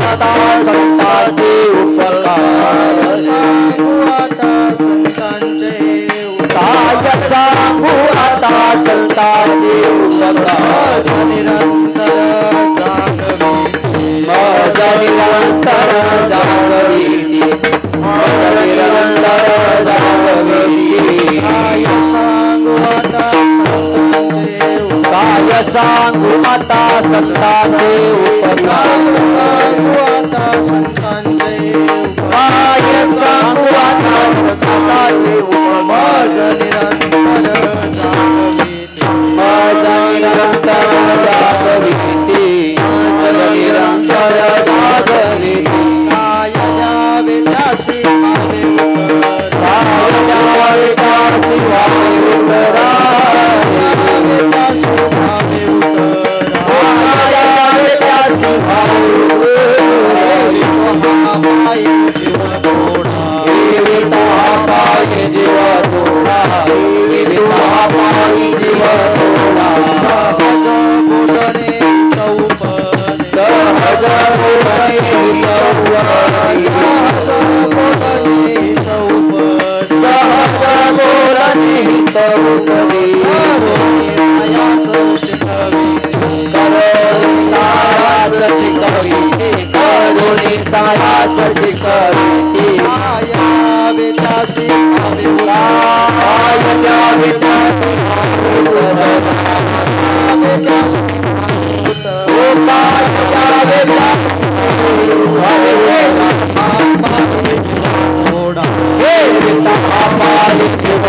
आता संतांचे उपकार सांगू आता संतांचे काय सांगू आता संतांचे उपकार निरंतर जागविती मज निरंतर जागविती मज निरंतर जागविती काय सांगू आता संतांचे काय सांगू आता संतांचे उपकार सांगू आता संतांचे काय सांगू आता संतांचे उपकार निरंतर जागविती मज निरंतर जागविती मज निरंतर जागविती काय द्यावे त्यासी भावे उपर काय द्यावे त्यासी भावे उतरा द्यावे त्यासी भावे उपर काय द्यावे त्यासी भावे महामाई जीव थोडा देविता पाय जीव थोडा देविता पाय जीव थोडा सहज बोलणे चौपने सहज बोलणे चौपदी सहज बोलणे चौपने करुणी सायास शिकविते करुणी सायास शिकविते काय द्यावे त्यासी भावे उतरा ओ काय द्यावे त्यासी भावे उतरा हे विता पाय जीव थोडा देविता पाय जीव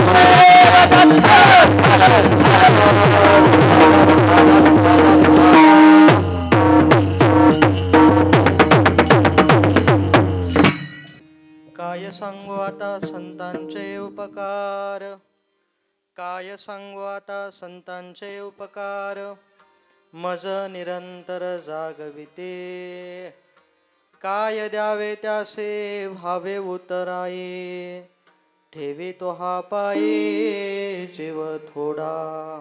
Baba, काय सांगू आता संतांचे उपकार, काय सांगू आता संतांचे उपकार, मज निरंतर जागविते. काय द्यावे त्यासे भावे उतराई, ठेवी तो हा पायी जीव थोडा.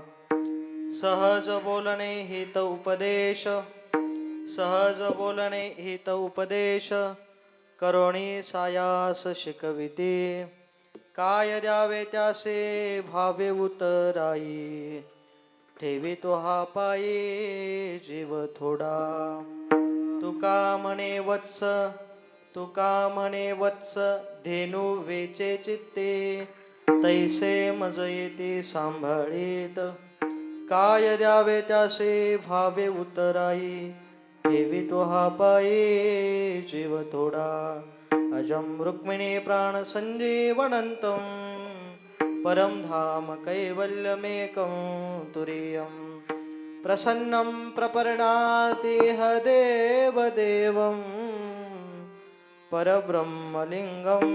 सहज बोलणे हित उपदेश, सहज बोलणे हित उपदेश, करोणी सायास शिकविते. काय द्यावे त्यासे भावे उतराई, ठेवी तो हा पायी जीव थोडा. तुका म्हणे वत्स, तुका म्हणे वत्स, धेनू वेचे चित्ते, तैसे मज येते सांभाळीत. काय द्यावे त्यासे भावे उतराई, ठेवी तो हा पायी जीव थोडा. अजं रुक्मिणी प्राण संजीवनंतं, परम धाम कैवल्यमेकं तुरीयम्. प्रसन्नं प्रपन्नातिह देवदेवं, परब्रह्मलिंगं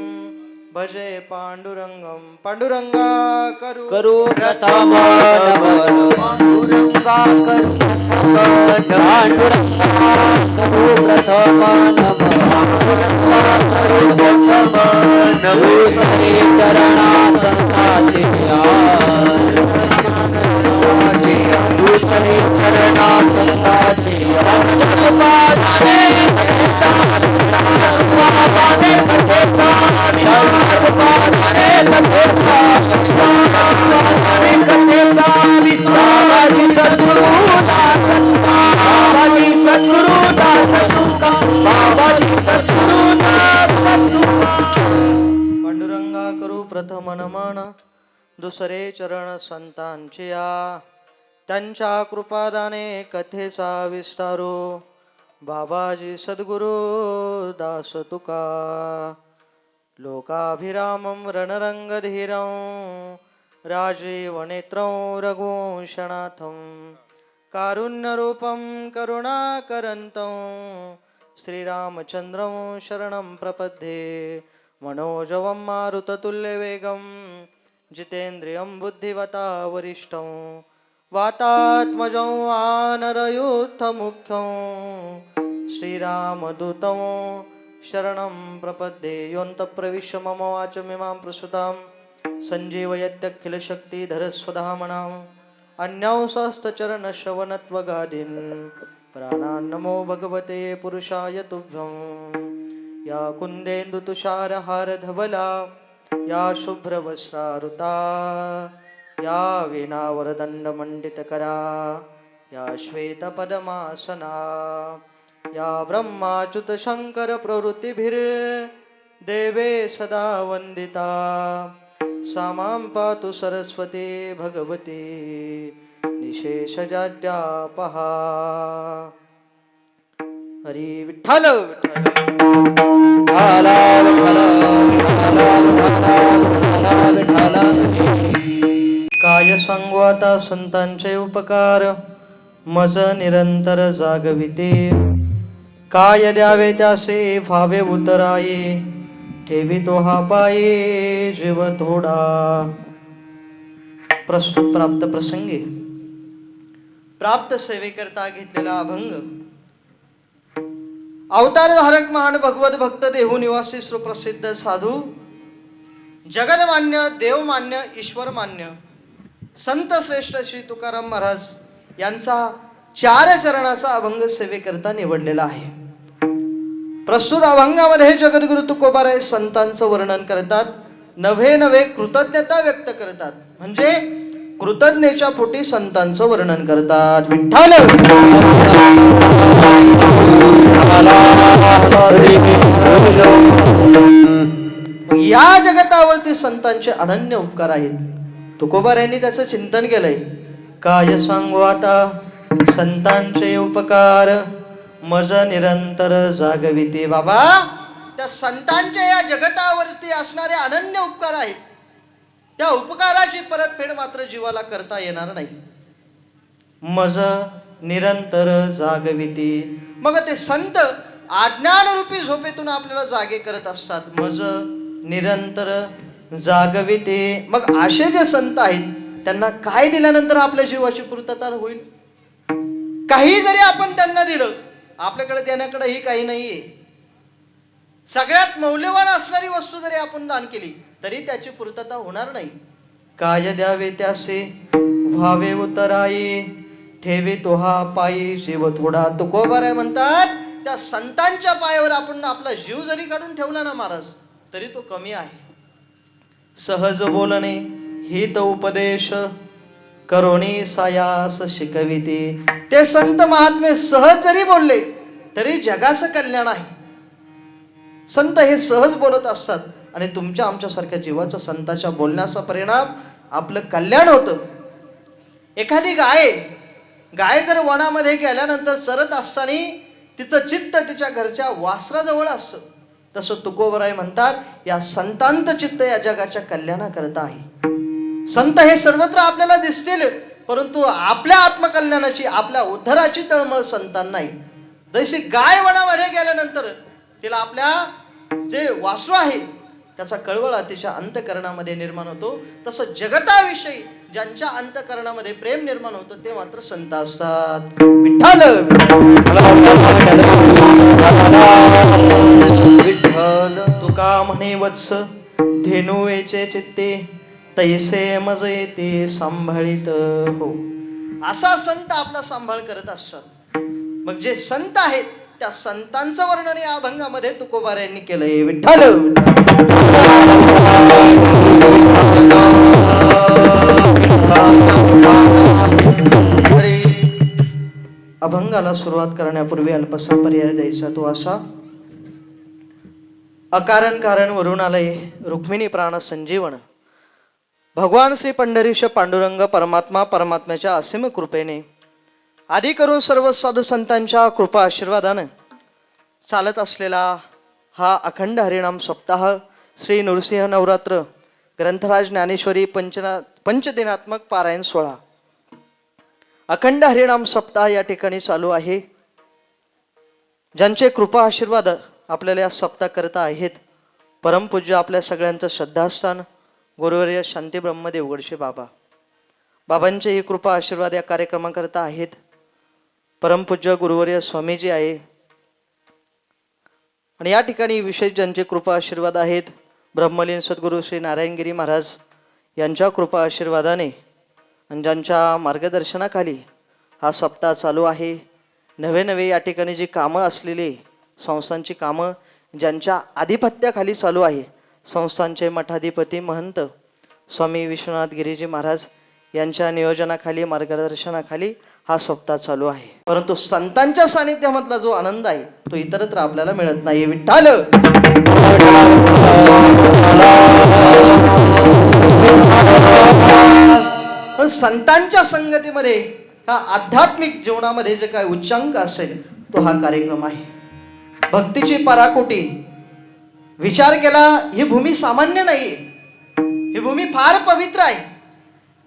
भजे पांडुरंगं. पांडुरंगा करू करू प्रथम नमन, पांडुरंगा करू पांडुरंगा करू प्रथम नमन, दुसरे चरणा संताचे दुसरे चरणा संताचे पांडुरंगा करू प्रथम नमन, दुसरे चरण संतांचे या. त्यांच्या कृपादाने कथेचा विस्तारू, बाबाजी सद्गुरु दास तुका. लोकाभिरामं रणरंगधीरं, राजीवनेत्रं रघुवंशनाथं. कारुण्यरूपं करुणाकरन्तं, श्रीरामचन्द्रं शरणं प्रपद्ये. मनोजवं मारुततुल्यवेगं, जितेन्द्रियं बुद्धिवता वरिष्ठं. वातात्मजं वानरयूथमुख्यं, श्रीरामदूतं शरणं प्रपद्ये. योऽन्तःप्रविश्य मम वाचमिमां प्रसुतां, सञ्जीवयत्यखिलशक्तिधरस्वधामनां. अन्यांसहस्रचरणश्रवणत्वगादीन्, प्राणान्नमो भगवते पुरुषाय तुभ्यं. या कुन्देन्दुतुषारहारधवला, या शुभ्रवस्त्रारुता, या वीणावरदण्डमण्डितकरा, या श्वेतपद्मासना. या ब्रह्माच्युतशङ्करप्रवृत्तिभिर्देवे सदा वन्दिता. सा मां पातु सरस्वती भगवती निशेषजाड्यापहा. हरी विठ्ठल काय सांगू आता संतांचे उपकार, मज निरंतर जागविते. काय द्यावे त्यासे भावे उतराई, ठेवी तो हा पायी जीव थोडा. प्रस्तुत प्राप्त प्रसंगी प्राप्त सेवेकरता घेतलेला अभंग. अवतारधारक महान भगवत भक्त देहू निवासी सुप्रसिद्ध साधू, जगन्मान्य देवमान्य ईश्वरमान्य संत श्रेष्ठ श्री तुकाराम महाराज यांचा 4 चरणाचा अभंग सेवेकरता निवडलेला आहे. प्रस्तुत अभंगामध्ये जगद्गुरु तुकोबाराय संतांचं वर्णन करतात, नवे कृतज्ञता व्यक्त करतात. म्हणजे कृतज्ञतेच्या पोटी संतांचं वर्णन करतात. विठ्ठल या जगतावरती संतांचे अनन्य उपकार आहेत. तुकोबारायांनी त्याचं चिंतन केलंय. काय सांगू आता संतांचे उपकार, मज निरंतर जागविते. बाबा, त्या संतांचे या जगतावरती असणारे अनन्य उपकार आहेत. त्या उपकाराची परतफेड मात्र जीवाला करता येणार नाही. मज निरंतर जागविती. मग ते संत अज्ञानरूपी झोपेतून आपल्याला जागे करत असतात. मज निरंतर जागविते. मग असे जे संत आहेत त्यांना काय दिल्यानंतर आपल्या जीवाची पूर्तता होईल? काही जरी आपण त्यांना दिलं, आपल्याकडे देण्याकडेही काही नाहीये. सगळ्यात मौल्यवान असणारी वस्तू जरी आपण दान केली तरी त्याची पूर्तता होणार नाही. काय द्यावे त्यासे व्हावे उतराई, ठेवे तोहा पायी जीव थोडा. तुकोबाराय म्हणतात त्या संतांच्या पायावर आपण आपला जीव जरी काढून ठेवला ना महाराज तरी तो कमी आहे. सहज बोलणे हित उपदेश, करोणी सायास शिकविते. ते संत महात्मे सहज जरी बोलले तरी जगाचं कल्याण आहे. संत हे सहज बोलत असतात आणि तुमच्या आमच्यासारख्या जीवाचा संतांच्या बोलण्याचा परिणाम आपलं कल्याण होतं. एखादी गाय जर वनामध्ये गेल्यानंतर चरत असताना तिचं चित्त तिच्या घरच्या वासराजवळ असतं, तसं तुकोबराय म्हणतात या संतांचं चित्त या जगाच्या कल्याणाकरता आहे. संत हे सर्वत्र आपल्याला दिसतील, परंतु आपल्या आत्मकल्याणाची आपल्या उद्धाराची तळमळ संतांना नाही. जशी गाय वनामध्ये गेल्यानंतर तिला आपल्या जे वासरू आहे त्याचा कळवळा तिच्या अंतःकरणामध्ये निर्माण होतो, तसं जगताविषयी ज्यांच्या अंतःकरणामध्ये प्रेम निर्माण होतं ते मात्र संत असतात. विठ्ठल विठ्ठल तुका म्हणे वत्स धेनुवेचे चित्ते, तैसे मज येते सांभाळीत हो. असा संत आपला सांभाळ करत असतात. मग जे संत आहेत त्या संतांचं वर्णन या अभंगामध्ये तुकोबारायांनी केलंय. विठ्ठल अभंगाला सुरुवात करण्यापूर्वी अल्पसा पर्याय द्यायचा तो असा. अकारण कारण वरून आलय रुक्मिणी प्राण संजीवन. भगवान श्री पंढरीश पांडुरंग परमात्मा परमात्म्याच्या असीम कृपेने आधी करून सर्व साधू संतांच्या कृपा आशीर्वादाने चालत असलेला हा अखंड हरिनाम सप्ताह श्री नृसिंह नवरात्र ग्रंथराज ज्ञानेश्वरी पंचदिनात्मक पारायण सोहळा अखंड हरिनाम सप्ताह या ठिकाणी चालू आहे. ज्यांचे कृपा आशीर्वाद आपल्याला या सप्ताह करता आहेत परमपूज्य आपल्या सगळ्यांचं श्रद्धास्थान गुरुवर्य शांती ब्रह्मदेव उघडशे बाबांचे ही कृपा आशीर्वाद या कार्यक्रमाकरता आहेत. परमपूज्य गुरुवर्य स्वामीजी आहे आणि या ठिकाणी विशेष ज्यांचे कृपा आशीर्वाद आहेत ब्रह्मलीन सद्गुरू श्री नारायणगिरी महाराज यांच्या कृपा आशीर्वादाने आणि ज्यांच्या मार्गदर्शनाखाली हा सप्ताह चालू आहे. नवे या ठिकाणी जी कामं असलेली संस्थांची कामं ज्यांच्या आधिपत्याखाली चालू आहे, संस्थांचे मठाधिपती महंत स्वामी विश्वनाथ गिरीजी महाराज यांच्या नियोजनाखाली मार्गदर्शनाखाली हा सप्ताह चालू आहे. परंतु संतांच्या सानिध्यामधला जो आनंद आहे तो इतरत्र आपल्याला मिळत नाही. विठ्ठल संतांच्या संगतीमध्ये हा आध्यात्मिक जीवनामध्ये जे काय उच्चांक असेल तो हा कार्यक्रम आहे. भक्तीची पराकोटी. विचार केला ही भूमी सामान्य नाही, ही भूमी फार पवित्र आहे.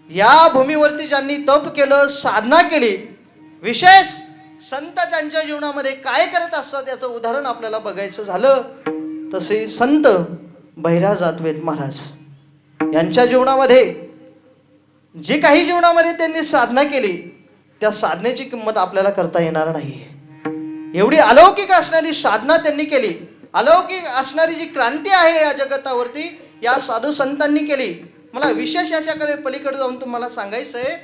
या भूमीवरती ज्यांनी तप केलं साधना केली, विशेष संत त्यांच्या जीवनामध्ये काय करत असतात याचं उदाहरण आपल्याला बघायचं झालं तसे संत बहिरा जातवेद महाराज यांच्या जीवनामध्ये जे काही जीवनामध्ये त्यांनी साधना केली त्या साधनेची किंमत आपल्याला करता येणार नाही. एवढी अलौकिक असणारी साधना त्यांनी केली, अलौकिक असणारी जी क्रांती आहे या जगतावरती या साधू संतांनी केली. मला विशेष याच्याकडे पलीकडे जाऊन तुम्हाला सांगायचं आहे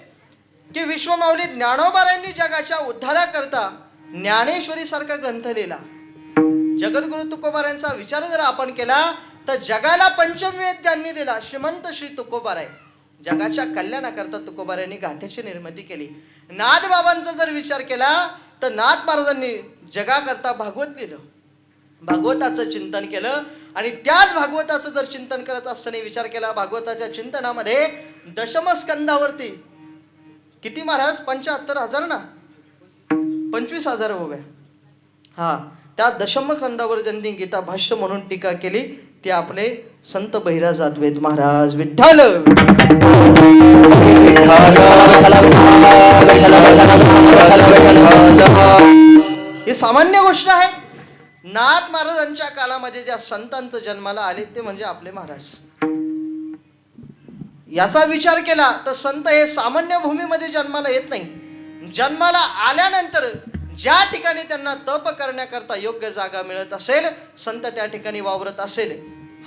की विश्वमाऊली ज्ञानोबारायांनी जगाच्या उद्धाराकरता ज्ञानेश्वरी सारखा ग्रंथ लिहिला. जगद्गुरु तुकोबारायांचा विचार जर आपण केला तर जगाला पंचमवेद त्यांनी दिला. श्रीमंत श्री तुकोबाराय जगाच्या कल्याणाकरता तुकोबारायांनी गाथेची निर्मिती केली. नाथ बाबांचा जर विचार केला तर नाथ महाराजांनी जगाकरता भागवत लिहिलं, भागवताचं चिंतन केलं आणि त्याच भागवताचं जर चिंतन करत असताना विचार केला भागवताच्या चिंतनामध्ये दशमस्कंदावरती किती महाराज 75,000 ना 25,000 उभ्या. हा त्या दशमस्कंदावर ज्यांनी गीता भाष्य म्हणून टीका केली ते आपले संत बहिरा जाधवेत महाराज. विठ्ठल ही सामान्य गोष्ट आहे. नाथ महाराजांच्या काळामध्ये ज्या संतांचं जन्माला आले ते म्हणजे आपले महाराज. याचा विचार केला तर संत हे सामान्य भूमीमध्ये जन्माला येत नाही. जन्माला आल्यानंतर ज्या ठिकाणी त्यांना तप करण्याकरता योग्य जागा मिळत असेल, संत त्या ठिकाणी वावरत असेल.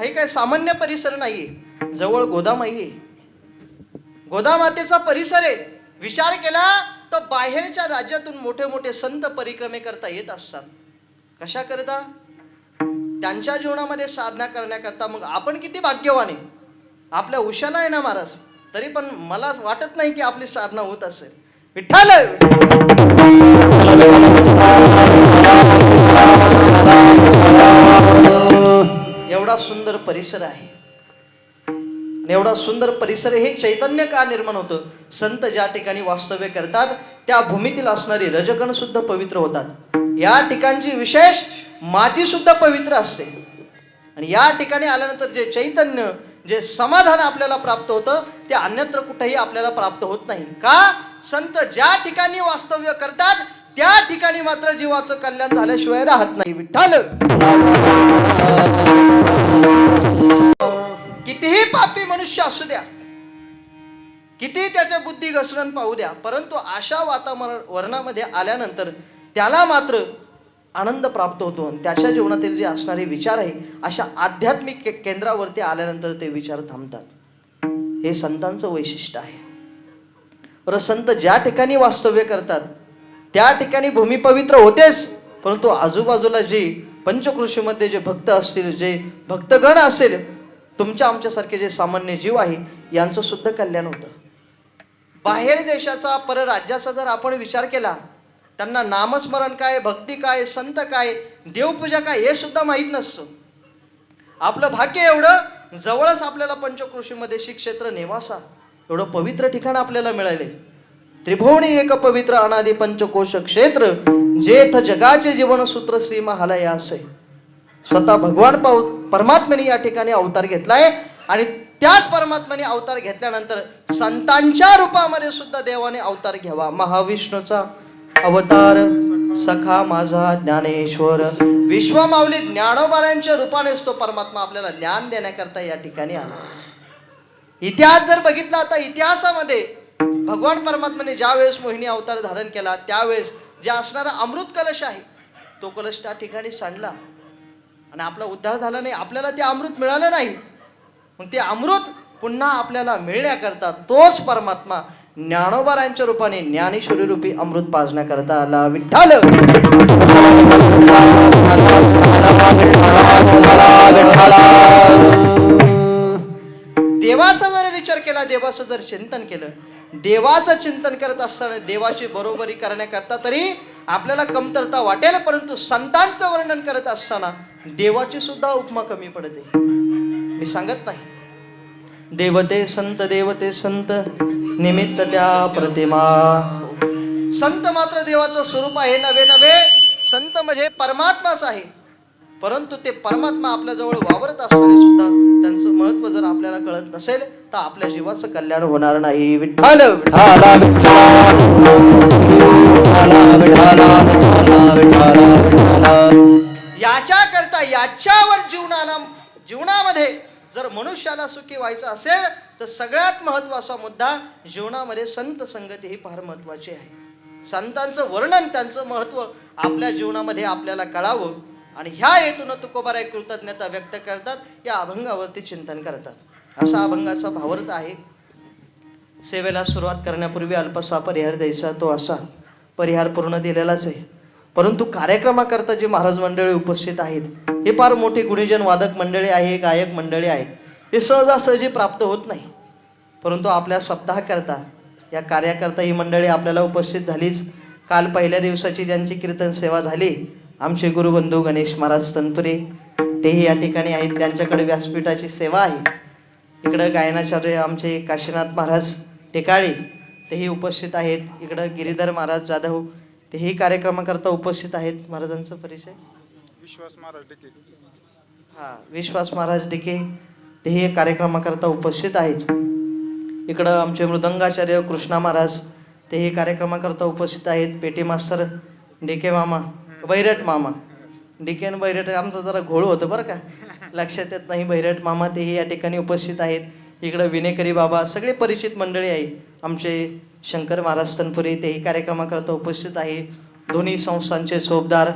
हे काय सामान्य परिसर नाहीये. जवळ गोदामाई आहे, गोदामातेचा परिसर आहे. विचार केला तर बाहेरच्या राज्यातून मोठे मोठे संत परिक्रमे करता येत असतात. कशा करता? त्यांच्या जीवनामध्ये साधना करण्याकरता. मग आपण किती भाग्यवान आहे. आपल्या उशाला आहे ना महाराज, तरी पण मला वाटत नाही की आपली साधना होत असेल. विठ्ठल एवढा सुंदर परिसर आहे. एवढा सुंदर परिसर हे चैतन्य का निर्माण होतं? संत ज्या ठिकाणी वास्तव्य करतात त्या भूमीतील असणारी रजकण सुद्धा पवित्र होतात. या ठिकाणची विशेष माती सुद्धा पवित्र असते. आणि या ठिकाणी आल्यानंतर जे चैतन्य, जे समाधान आपल्याला प्राप्त होतं ते अन्यत्र कुठेही आपल्याला प्राप्त होत नाही. का? संत ज्या ठिकाणी वास्तव्य करतात त्या ठिकाणी मात्र जीवाचं कल्याण झाल्याशिवाय राहत नाही. विठ्ठल कितीही पापी मनुष्य असू द्या, किती त्याच्या बुद्धी घसरण पाहू द्या, परंतु अशा वातावरणामध्ये आल्यानंतर त्याला मात्र आनंद प्राप्त होतो. आणि त्याच्या जीवनातील जे असणारे विचार आहे अशा आध्यात्मिक केंद्रावरती आल्यानंतर ते विचार थांबतात. हे संतांचं वैशिष्ट्य आहे. बरं, संत ज्या ठिकाणी वास्तव्य करतात त्या ठिकाणी भूमी पवित्र होतेच, परंतु आजूबाजूला जे पंचकृषीमध्ये जे भक्त असतील, जे भक्तगण असेल, तुमच्या आमच्यासारखे जे सामान्य जीव आहे यांचं सुद्धा कल्याण होतं. बाहेर देशाचा, परराज्याचा जर आपण विचार केला, त्यांना नामस्मरण काय, भक्ती काय, संत काय, देवपूजा काय हे सुद्धा माहीत नसतं. आपलं भाग्य एवढं जवळच आपल्याला पंचकृषीमध्ये श्री क्षेत्र नेवासा एवढं पवित्र ठिकाण आपल्याला मिळाले. त्रिभुवनी एक पवित्र अनादि पंचकोश क्षेत्र, जेथ जगाचे जीवनसूत्र श्री महालय असे. स्वतः भगवान परमात्म्याने या ठिकाणी अवतार घेतलाय. आणि त्याच परमात्म्याने अवतार घेतल्यानंतर संतांच्या रूपामध्ये सुद्धा देवाने अवतार घ्यावा. महाविष्णूचा अवतार सखा माझा ज्ञानेश्वर, विश्वमाऊली ज्ञानोबारांच्या रूपानेच तो परमात्मा आपल्याला ज्ञान देण्याकरता या ठिकाणी आला. इतिहास जर बघितला तर इतिहासामध्ये भगवान परमात्म्याने ज्या वेळेस मोहिनी अवतार धारण केला त्यावेळेस जे असणारा अमृत कलश आहे तो कलश त्या ठिकाणी सांडला आणि आपला उद्धार झाला नाही. आपल्याला ते अमृत मिळालं नाही. मग ते अमृत पुन्हा आपल्याला मिळण्याकरता तोच परमात्मा ज्ञानोबारांच्या रूपाने ज्ञानेश्वरी रूपी अमृत पाजण्याकरता आला. विठ्ठल देवाचा जर विचार केला, देवाचं जर चिंतन केलं, देवाचं चिंतन करत असताना देवाची बरोबरी करण्याकरता तरी आपल्याला कमतरता वाटेल, परंतु संतांचं वर्णन करत असताना देवाची सुद्धा उपमा कमी पडते. मी सांगत नाही, देवते संत निमित्त त्या प्रतिमा. संत मात्र देवाचं स्वरूप आहे. नवे नवे संत म्हणजे परमात्माच आहे. परंतु ते परमात्मा आपल्या जवळ वावरत असताना सुद्धा त्यांचं महत्व जर आपल्याला कळत नसेल तर आपल्या जीवाचं कल्याण होणार नाही. विठ्ठल याच्या करता याच्यावर जीवनामध्ये जर मनुष्याला सुखी व्हायचं असेल तर सगळ्यात महत्वाचा मुद्दा जीवनामध्ये संत संगती ही फार महत्वाची आहे. संतांचं वर्णन, त्यांचं महत्व आपल्या जीवनामध्ये आपल्याला कळावं आणि ह्या हेतून तुकोबाराय कृतज्ञता व्यक्त करतात, या अभंगावरती चिंतन करतात. असा अभंगाचा भावार्थ आहे. सेवेला सुरुवात करण्यापूर्वी अल्पसा परिहार द्यायचा, तो असा परिहार पूर्ण दिलेलाच आहे. परंतु कार्यक्रमाकरता जी महाराज मंडळी उपस्थित आहेत हे फार मोठी गुणीजन वादक मंडळी आहे, गायक मंडळी आहेत. हे सहजासहजी प्राप्त होत नाही. परंतु आपल्या सप्ताहाकरता, या कार्याकरता ही मंडळी आपल्याला उपस्थित झालीच. काल पहिल्या दिवसाची ज्यांची कीर्तन सेवा झाली, आमचे गुरुबंधू गणेश महाराज तंतुरे तेही या ठिकाणी आहेत. त्यांच्याकडे व्यासपीठाची सेवा आहे. इकडं गायनाचार्य आमचे काशीनाथ महाराज टेकाळे तेही उपस्थित आहेत. इकडं गिरीधर महाराज जाधव तेही कार्यक्रमाकरता उपस्थित आहेत. महाराजांचा परिचय विश्वास महाराज टेके. हा विश्वास महाराज डिके तेही एक कार्यक्रमाकरता उपस्थित आहेत. इकडं आमचे मृदंगाचार्य कृष्णा महाराज तेही कार्यक्रमाकरता उपस्थित आहेत. पेटी मास्तर डिके मामा, बैरट मामा, डिके आणि बैरट आमचं जरा घोळ होतं बरं का, लक्षात येत नाही. बैरट मामा तेही या ठिकाणी उपस्थित आहेत. इकडं विनेकरी बाबा सगळे परिचित मंडळी आहे. आमचे शंकर महाराज तनपुरे तेही कार्यक्रमाकरता उपस्थित आहे. दोन्ही संस्थांचे चोपदार,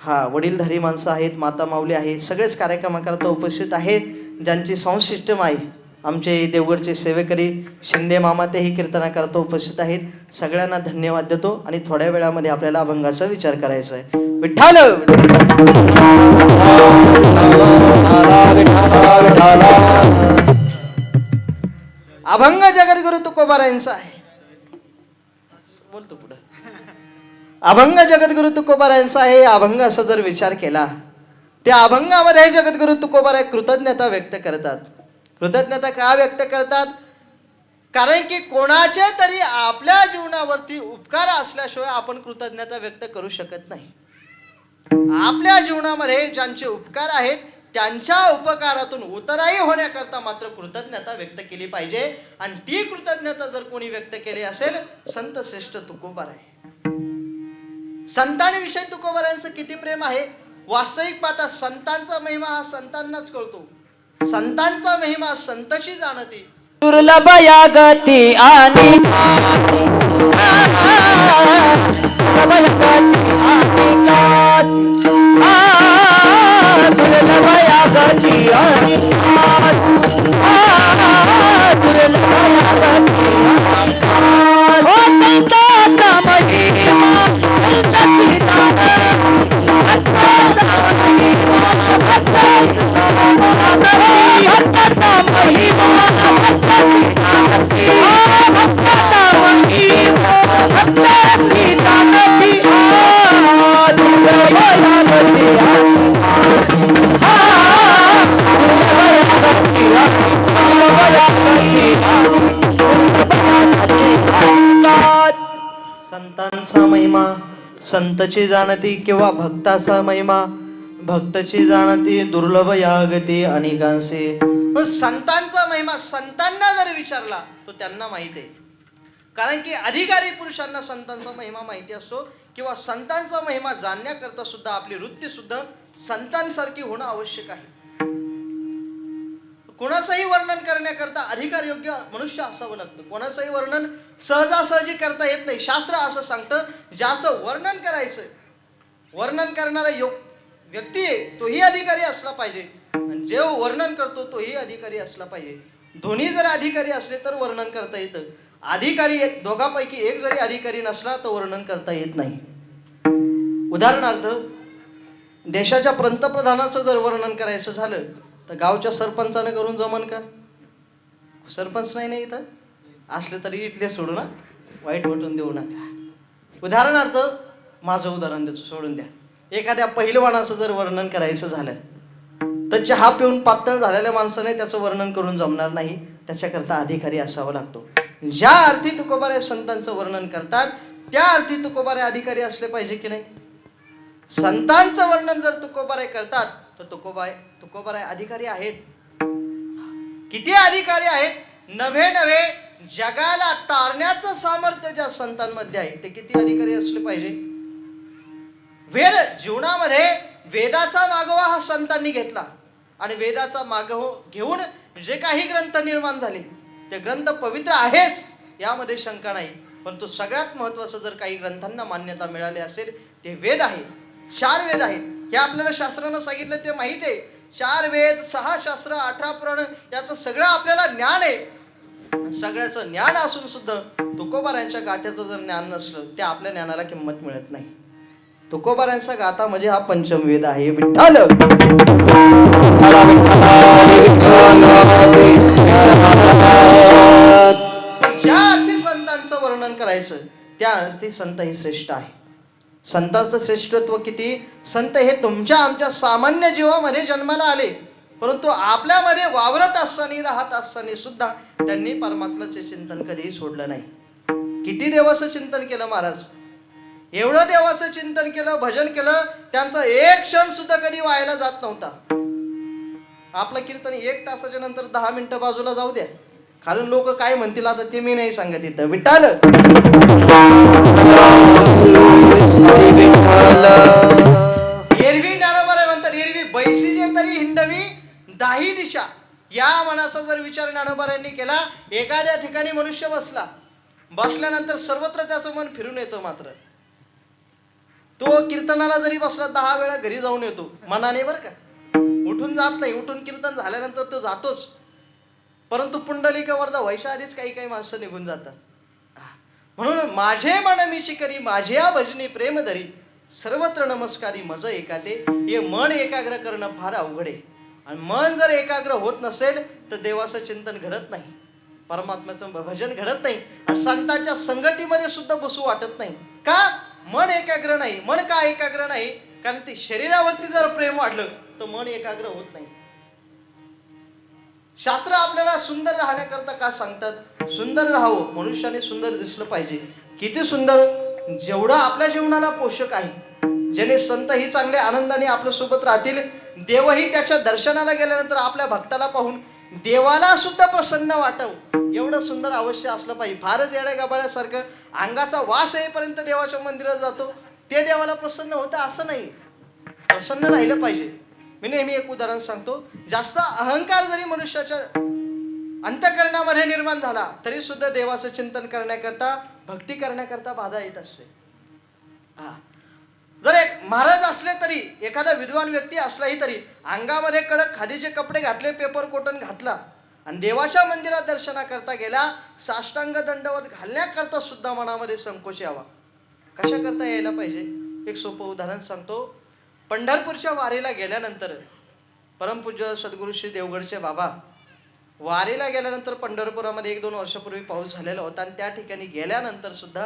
हा वडीलधारी माणसं आहेत, माता माऊली आहेत, सगळेच कार्यक्रमाकरता उपस्थित आहेत. ज्यांची साऊंड सिस्टम आहे आमचे देवगडचे सेवेकरी शिंदे मामा तेही कीर्तनाकरता उपस्थित आहेत. सगळ्यांना धन्यवाद देतो आणि थोड्या वेळामध्ये आपल्याला अभंगाचा विचार करायचा आहे. विठ्ठल अभंग जगद्गुरु तुकोबारायांचा आहे. बोलतो पुढे. अभंग जगद्गुरु तुकोबारायांचा आहे. अभंग असा जर विचार केला, त्या अभंगामध्ये जगद्गुरु तुकोबाराय कृतज्ञता व्यक्त करतात. कृतज्ञता का व्यक्त करतात? कारण की कोणाचे तरी आपल्या जीवनावरती उपकार असल्याशिवाय आपण कृतज्ञता व्यक्त करू शकत नाही. आपल्या जीवनामध्ये ज्यांचे उपकार आहेत त्यांच्या उपकारातून उतराई होण्याकरता मात्र कृतज्ञता व्यक्त केली पाहिजे. आणि ती कृतज्ञता जर कोणी व्यक्त केली असेल, संत श्रेष्ठ तुकोबाराय. संतांविषयी तुकोबारायांचं किती प्रेम आहे. वास्तविक पाहता संतांचा महिमा हा संतांनाच कळतो. संतांचा महिमा संतची जाणती. दुर्लभ या गती आणि दुर्लभ या गती आणि संतांचा महिमा संतची जाणती किंवा भक्ताचा महिमा भक्तची जाणती. दुर्लभ या गती अनेकांचे. संतांचा महिमा संतांना जर विचारला तो त्यांना माहित आहे. कारण की अधिकारी पुरुषांना संतांचा महिमा माहिती असतो किंवा संतांचा महिमा जाणण्याकरता सुद्धा आपली वृत्ती सुद्धा संतांसारखी होणं आवश्यक आहे. कोणाचंही वर्णन करण्याकरता अधिकार योग्य मनुष्य असावं लागतं. कोणाचंही वर्णन सहजासहजी करता येत नाही. शास्त्र असं सांगतं, ज्याचं वर्णन करायचं, वर्णन करणारा व्यक्ती आहे तोही अधिकारी असला पाहिजे आणि जे वर्णन करतो तोही अधिकारी असला पाहिजे. दोन्ही जर अधिकारी असले तर वर्णन करता येतं. अधिकारी दोघांपैकी एक जरी अधिकारी नसला तर वर्णन करता येत नाही. उदाहरणार्थ, देशाच्या पंतप्रधानाचं जर वर्णन करायचं झालं तर गावच्या सरपंचानं करून जमन का? सरपंच नाही नाही इथं असले तरी इथले सोडू ना, वाईट वाटून देऊ नका. उदाहरणार्थ, माझं उदाहरण द्यायचं सोडून द्या. एखाद्या पहिलवानाचं जर वर्णन करायचं झालं तर चहा पिऊन पातळ झालेल्या माणसाने त्याचं वर्णन करून जमणार नाही. त्याच्याकरता अधिकारी असावा लागतो. ज्या अर्थी तुकोबाराय संतांचं वर्णन करतात त्या अर्थी तुकोबाराय अधिकारी असले पाहिजे की नाही. संतांचं वर्णन जर तुकोबाराय करतात तर तुकोबाराय अधिकारी आहेत. किती अधिकारी आहेत. नवे जगाला तारण्याचं सामर्थ्य ज्या संतांमध्ये आहे ते किती अधिकारी असले पाहिजे. वेद जीवनामध्ये वेदाचा मागोवा हा संतांनी घेतला आणि वेदाचा मागोवा घेऊन जे काही ग्रंथ निर्माण झाले ते ग्रंथ पवित्र आहेच यामध्ये शंका नाही. पण तो सगळ्यात महत्वाचं जर काही ग्रंथांना मान्यता मिळाली असेल ते वेद आहेत. 4 वेद आहेत. हे आपल्याला शास्त्रानं सांगितलं ते माहित आहे. 4 वेद, 6 शास्त्र, 18 पुराण याचं सगळं आपल्याला ज्ञान आहे. सगळ्याचं ज्ञान असून सुद्धा तुकोबारायांच्या गाथ्याचं जर ज्ञान नसलं त्या आपल्या ज्ञानाला किंमत मिळत नाही. तुकोबारायांचा गाथा म्हणजे हा पंचमवेद आहे. विठ्ठल ज्या अर्थी संतांचं वर्णन करायचं त्या अर्थी संत हे श्रेष्ठ आहे. संतांचं श्रेष्ठत्व किती. संत हे तुमच्या आमच्या सामान्य जीवामध्ये जन्माला आले परंतु आपल्यामध्ये वावरत असताना राहत असताना सुद्धा त्यांनी परमात्म्याचे चिंतन कधीही सोडलं नाही. किती देवाचं चिंतन केलं महाराज. एवढं देवाचं चिंतन केलं, भजन केलं, त्यांचा एक क्षण सुद्धा कधी वायाला जात नव्हता. आपलं कीर्तन 1 तासाच्या नंतर 10 मिनिटं बाजूला जाऊ द्या, खालून लोक काय म्हणतील आता ते मी नाही सांगत. इथं विठ्ठल एरवी ज्ञानोबा म्हणतात, एरवी बैसी जे तरी हिंडवी दाही दिशा. या मनाचा जर विचार ज्ञानोबांनी केला, एखाद्या ठिकाणी मनुष्य बसल्यानंतर सर्वत्र त्याचं मन फिरून येतं. मात्र तो कीर्तनाला जरी बसला 10 वेळा घरी जाऊन येतो मनाने, बरं का, उठून जात नाही. उठून कीर्तन झाल्यानंतर तो जातोच, परंतु पुंडलिक वरदा व्हायच्या आधीच काही काही माणसं निघून जातात. म्हणून माझे मन मीची करी, माझ्या भजनी प्रेम धरी, सर्वत्र नमस्कारी मज एकाते. हे मन एकाग्र करणं फार अवघड आहे. आणि मन जर एकाग्र होत नसेल तर देवाचं चिंतन घडत नाही, परमात्म्याचं भजन घडत नाही, आणि संतांच्या संगतीमध्ये सुद्धा बसू वाटत नाही. का? मन एकाग्र नाही. मन का एकाग्र नाही? कारण ते शरीरावरती जर प्रेम वाढलं तर मन एकाग्र होत नाही. शास्त्र आपल्याला सुंदर राहण्याकरता का सांगतात? सुंदर राहावं, मनुष्याने सुंदर दिसलं पाहिजे. किती सुंदर? जेवढं आपल्या जीवनाला पोषक आहे. ज्याने संत ही चांगले आनंदाने आपल्या सोबत राहतील, देवही त्याच्या दर्शनाला गेल्यानंतर आपल्या भक्ताला पाहून देवाला सुद्धा प्रसन्न वाटावं, एवढं सुंदर अवश्य असलं पाहिजे. फारच येड्या गबाळ्यासारखं अंगाचा वास येईपर्यंत देवाच्या मंदिरात जातो, ते देवाला प्रसन्न होतं असं नाही. प्रसन्न राहिलं पाहिजे. मी नेहमी एक उदाहरण सांगतो. जास्त अहंकार जरी मनुष्याच्या अंतःकरणामध्ये निर्माण झाला तरी सुद्धा देवाचं चिंतन करण्याकरता, भक्ती करण्याकरता बाधा येत असते. जर एक महाराज असले तरी, एखादा विद्वान व्यक्ती असलाही तरी, अंगामध्ये कडक खादीचे कपडे घातले, पेपर कॉटन घातला आणि देवाच्या मंदिरात दर्शनाकरता गेला, साष्टांग दंडवत घालण्याकरता सुद्धा मनामध्ये संकोच यावा. कशा करता यायला पाहिजे? एक सोपं उदाहरण सांगतो. पंढरपूरच्या वारीला गेल्यानंतर परमपूज्य सद्गुरू श्री देवगडचे बाबा वारीला गेल्यानंतर पंढरपुरामध्ये 1-2 वर्षापूर्वी पाऊस झालेला होता, आणि त्या ठिकाणी गेल्यानंतर सुद्धा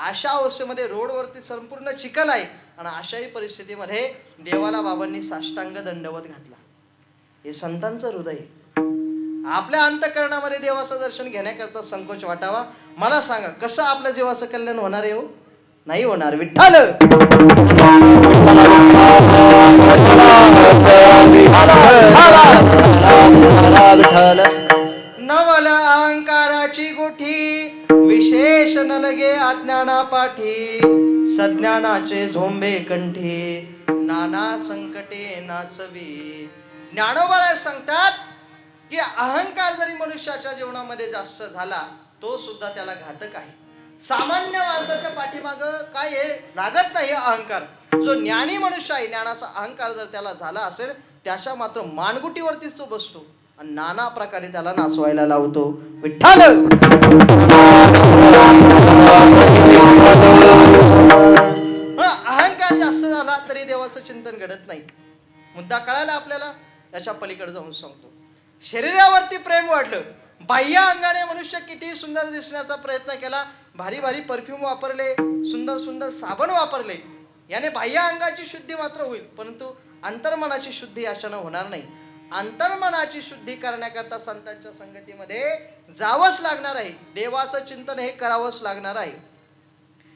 अशा अवस्थेमध्ये रोडवरती संपूर्ण चिखल आहे, आणि अशाही परिस्थितीमध्ये देवाला बाबांनी साष्टांग दंडवत घातला. हे संतांचं हृदय. आपल्या अंतःकरणामध्ये देवाचं दर्शन घेण्याकरता संकोच वाटावा. मला सांगा, कसं आपल्या जीवाचं कल्याण होणार आहे? हो, नाही होणार. विठ्ठल नवल अहंकाराची गुठी, विशेष न लगे अज्ञाना पाठी, सज्ञानाचे झोंबे कंठी, नाना संकटे नाचवी. ज्ञानोबा सांगतात की अहंकार जरी मनुष्याच्या जीवनामध्ये जास्त झाला तो सुद्धा त्याला घातक आहे. सामान्य माणसाच्या पाठीमाग काय आहे? लागत नाही अहंकार. जो ज्ञानी मनुष्य आहे, ज्ञानाचा अहंकार जर त्याला झाला असेल, त्याच्या मात्र मानगुटीवरतीच तो बसतो आणि नाना प्रकारे त्याला नाचवायला लावतो. विठ्ठल अहंकार जास्त झाला तरी देवाचं चिंतन घडत नाही. मुद्दा कळाला आपल्याला? त्याच्या पलीकडे जाऊन सांगतो. शरीरावरती प्रेम वाढलं, बाह्य अंगाने मनुष्य कितीही सुंदर दिसण्याचा प्रयत्न केला, भारी भारी परफ्यूम वापरले, सुंदर सुंदर साबण वापरले, याने बाह्य अंगाची शुद्धी मात्र होईल, परंतु अंतर्मनाची शुद्धी अशानं होणार नाही. अंतर्मनाची शुद्धी करण्याकरता संतांच्या संगतीमध्ये जावंच लागणार आहे. देवाचं चिंतन हे करावंच लागणार आहे.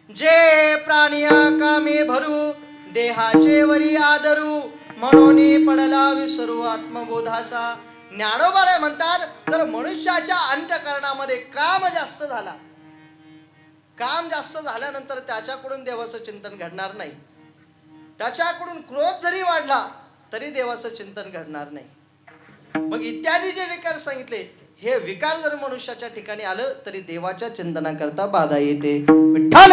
जे प्राणिया कामे भरू, देहाचे वरी आदरू, म्हणून पडला विसरू आत्मबोधाचा. ज्ञानोबा म्हणतात, जर मनुष्याच्या अंतःकरणामध्ये काम जास्त झाला, काम जास्त झाल्यानंतर त्याच्याकडून देवाचं चिंतन घडणार नाही. त्याच्याकडून क्रोध जरी वाढला तरी देवाचं चिंतन घडणार नाही. मग इत्यादी जे विकार सांगितले, हे विकार जर मनुष्याच्या ठिकाणी आलं तरी देवाच्या चिंतनाकरता बाधा येते. विठ्ठल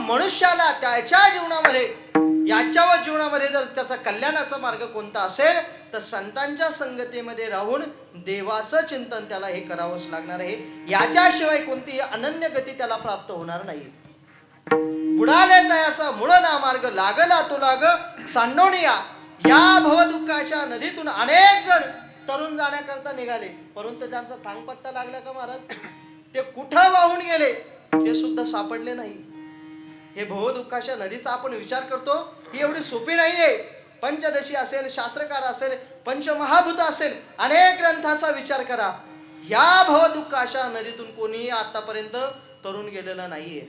मनुष्याला त्याच्या जीवनामध्ये, याच्या जीवनामध्ये जर त्याचा कल्याणाचा मार्ग कोणता असेल तर संतांच्या संगतीमध्ये राहून देवाचं चिंतन त्याला हे करावंच लागणार आहे. याच्याशिवाय कोणतीही अनन्य गती त्याला प्राप्त होणार नाही. बुडाले तयासा मूळ ना मार्ग, लागला तो लाग सांडोनिया. या भवदुःखाच्या नदीतून अनेक जण तरुण जाण्याकरता निघाले, परंतु त्यांचा थांगपत्ता लागला का महाराज? ते कुठं वाहून गेले ते सुद्धा सापडले नाही. हे भवदुःखाच्या नदीचा आपण विचार करतो, ही एवढी सोपी नाहीये. पंचदशी असेल, शास्त्रकार असेल, पंचमहाभूत असेल, अनेक ग्रंथाचा विचार करा. या भवदुःख अशा नदीतून कोणीही आतापर्यंत तरुण गेलेलं नाहीये.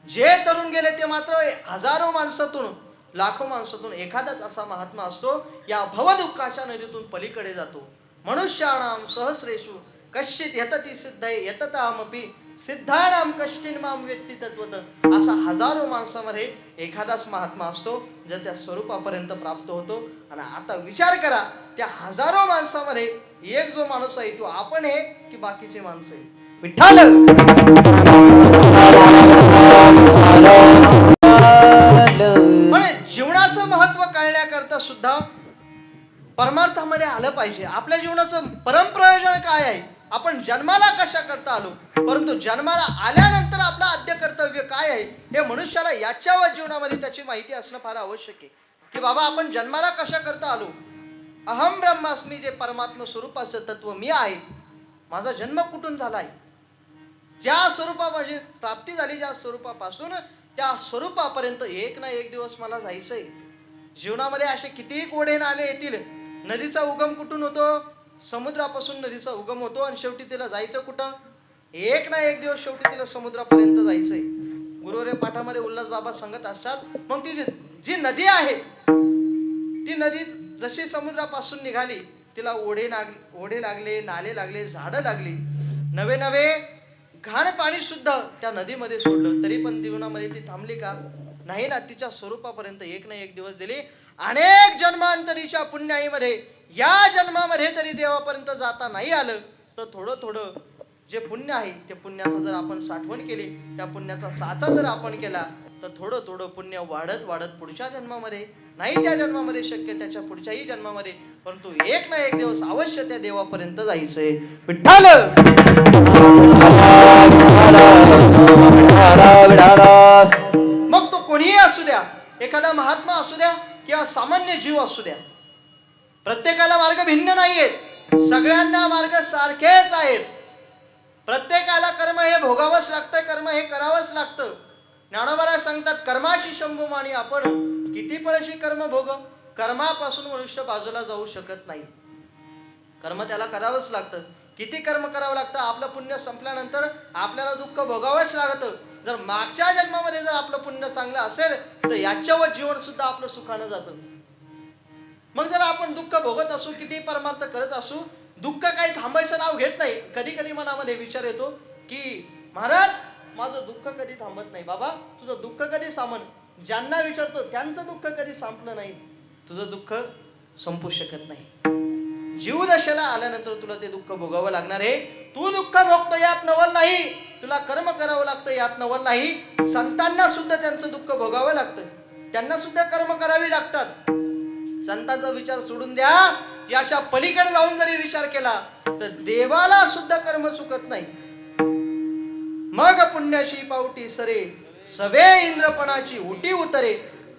जे तरुण गेले ते मात्र हजारो माणसातून, लाखो माणसातून एखादाच असा महात्मा असतो या भवदुःखाच्या नदीतून पलीकडे जातो. मनुष्याणाम सहस्रेषु कश्चित यतती सिद्धये यततामपि सिद्धाणाम कष्टीन माम व्यक्ती तत्वत. असा हजारो माणसामध्ये एखादाच महात्मा असतो जो त्या स्वरूपापर्यंत प्राप्त होतो. आणि आता विचार करा, त्या हजारो माणसामध्ये एक जो माणूस आहे तो आपण आहे की बाकीचे माणसं आहे? विठ्ठल म्हणजे जीवनाचं महत्व कळण्याकरता सुद्धा परमार्थामध्ये आलं पाहिजे. आपल्या जीवनाचं परमप्रयोजन काय आहे, आपण जन्माला कशा करता आलो, परंतु जन्माला आल्यानंतर आपलं आद्य कर्तव्य काय आहे हे मनुष्याला याच्यावर जीवनामध्ये त्याची माहिती असणं फार आवश्यक आहे. की बाबा आपण जन्माला कशा करता आलो. अहम ब्रह्मास्मी, जे परमात्मा स्वरूपाचं तत्व मी आहे, माझा जन्म कुठून झालाय, ज्या स्वरूपामध्ये प्राप्ती झाली, ज्या स्वरूपापासून त्या स्वरूपापर्यंत एक ना एक दिवस मला जायचंय. जीवनामध्ये असे कितीही कोडे नाले येतील. नदीचा उगम कुठून होतो, समुद्रापासून नदीचा उगम होतो आणि शेवटी तिला जायचं कुठं, एक ना एक दिवस शेवटी तिला समुद्रापर्यंत जायचंय. गुरुवारी पाठामध्ये उल्हास बाबा सांगत असतात, मग ती जी नदी आहे ती नदी जशी समुद्रापासून निघाली तिला ओढे लागले, नाले लागले, झाडं लागली, नवे नवे घाण पाणी सुद्धा त्या नदीमध्ये सोडलं, तरी पण जीवनामध्ये ती थांबली का? नाही ना. तिच्या स्वरूपापर्यंत एक ना एक दिवस दिली. अनेक जन्मांतरीच्या पुण्याईमध्ये या जन्मामध्ये तरी देवापर्यंत जाता नाही आलं तर थोडं थोडं जे पुण्य आहे ते पुण्याचं जर आपण साठवण केली, त्या पुण्याचा साचा जर आपण केला तर थोडं थोडं पुण्य वाढत वाढत पुढच्या जन्मामध्ये, नाही त्या जन्मामध्ये शक्य त्याच्या पुढच्याही जन्मामध्ये, परंतु एक ना एक दिवस अवश्य त्या देवापर्यंत जायचंय. विठ्ठल मग तो कोणीही असू द्या, एखादा महात्मा असू द्या किंवा सामान्य जीव असू द्या, प्रत्येकाला मार्ग भिन्न नाहीयेत, सगळ्यांना मार्ग सारखेच आहेत. प्रत्येकाला कर्म हे भोगावंच लागतं, कर्म हे करावंच लागतं. ज्ञानोबा सांगतात, कर्माशी शंभू मानी आपण किती पळशी कर्म भोग. कर्मापासून मनुष्य बाजूला जाऊ शकत नाही. कर्म त्याला करावंच लागतं. किती कर्म करावं लागतं. आपलं पुण्य संपल्यानंतर आपल्याला दुःख भोगावंच लागतं. जर मागच्या जन्मामध्ये जर आपलं पुण्य चांगलं असेल तर याच्यावर जीवन सुद्धा आपलं सुखानं जातं. मग जर आपण दुःख भोगत असू, किती परमार्थ करत असू, दुःख काही थांबायचं नाव घेत नाही. कधी कधी मनामध्ये विचार येतो की महाराज माझं दुःख कधी थांबत नाही. बाबा तुझं दुःख कधी सामन. ज्यांना विचारतो त्यांचं दुःख कधी संपलं नाही. तुझं दुःख संपू शकत नाही. जीवदशेला आल्यानंतर तुला ते दुःख भोगावं लागणार आहे. तू दुःख भोगतो यात नवल नाही, तुला कर्म करावं लागतं यात नवल नाही. संतांना सुद्धा त्यांचं दुःख भोगावं लागतं, त्यांना सुद्धा कर्म करावी लागतात. संतांचा विचार सोडून द्या, याच्या पलीकडे जाऊन जरी विचार केला तर देवाला सुद्धा कर्म चुकत नाही. मग पुण्याची पावटी सरे, सवे इंद्रपणाची उटी उतरे,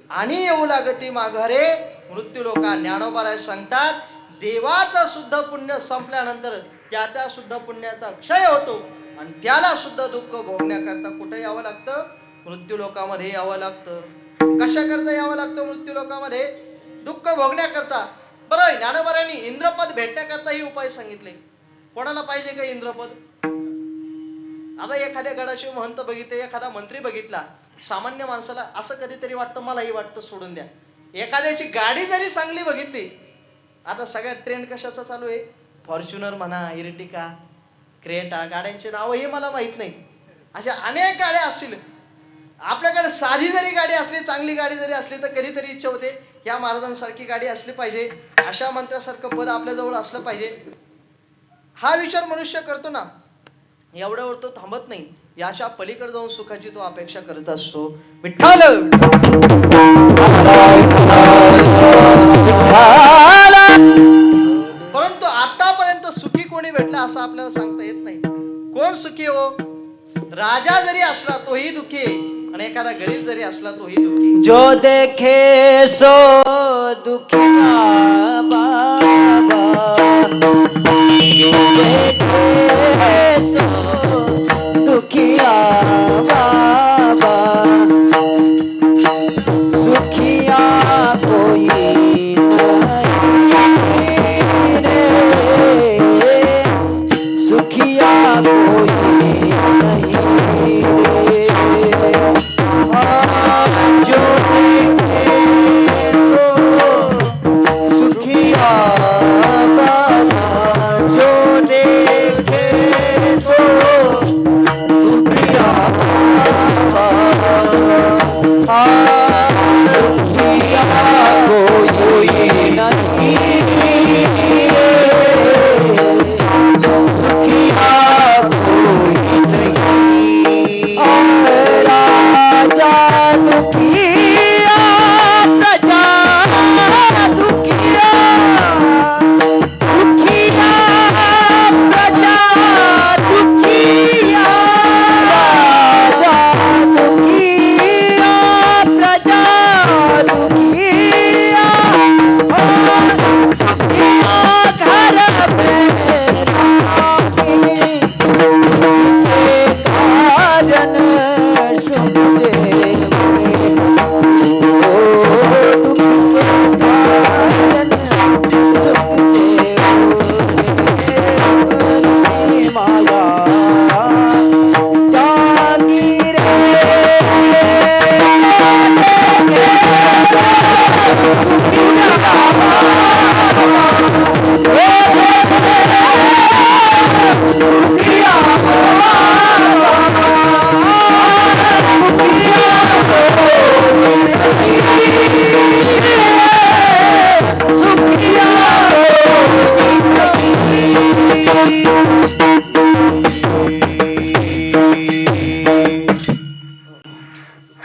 आणि येऊ लागती माघारे मृत्यू लोका. ज्ञानोबा सांगतात, देवाचं सुद्धा पुण्य संपल्यानंतर त्याच्या सुद्धा पुण्याचा क्षय होतो आणि त्याला सुद्धा दुःख भोगण्याकरता कुठे यावं लागतं? मृत्यू लोकामध्ये यावं लागतं. कशा करता यावं लागतं मृत्यू लोकामध्ये? दुःख भोगण्याकरता. बरं, ज्ञानोबांनी इंद्रपद भेटण्याकरता ही उपाय सांगितले. कोणाला पाहिजे का इंद्रपद? आता एखाद्या गडाचे महंत बघितले, एखादा मंत्री बघितला, सामान्य माणसाला असं कधीतरी वाटतं, मलाही वाटतं सोडून द्या. एखाद्याची गाडी जरी चांगली बघितली, आता सगळ्यात ट्रेंड कशाचा चालू आहे? फॉर्च्युनर म्हणा, इर्टिका, क्रेटा, गाड्यांचे नावही मला माहित नाही. अशा अनेक गाड्या असतील. आपल्याकडे साधी जरी गाडी असली, चांगली गाडी जरी असली, तर कधीतरी इच्छा होते या महाराजांसारखी गाडी असली पाहिजे, अशा मंत्र्यासारखं पद आपल्या जवळ असलं पाहिजे. हा विचार मनुष्य करतो ना, एवढ्यावर तो थांबत नाही. याच्या पलीकडे जाऊन सुखाची तो अपेक्षा करत असतो. विठ्ठल परंतु आतापर्यंत सुखी कोणी भेटला असं आपल्याला सांगता येत नाही. कोण सुखी हो? राजा जरी असला तोही दुःखी आहे आणि एखादा गरीब जरी असला तोही दुःखी. जो देखे सो दुखिया बाबा, जो देखे सो दुखिया बाबा, सुखिया कोई माया त्यागी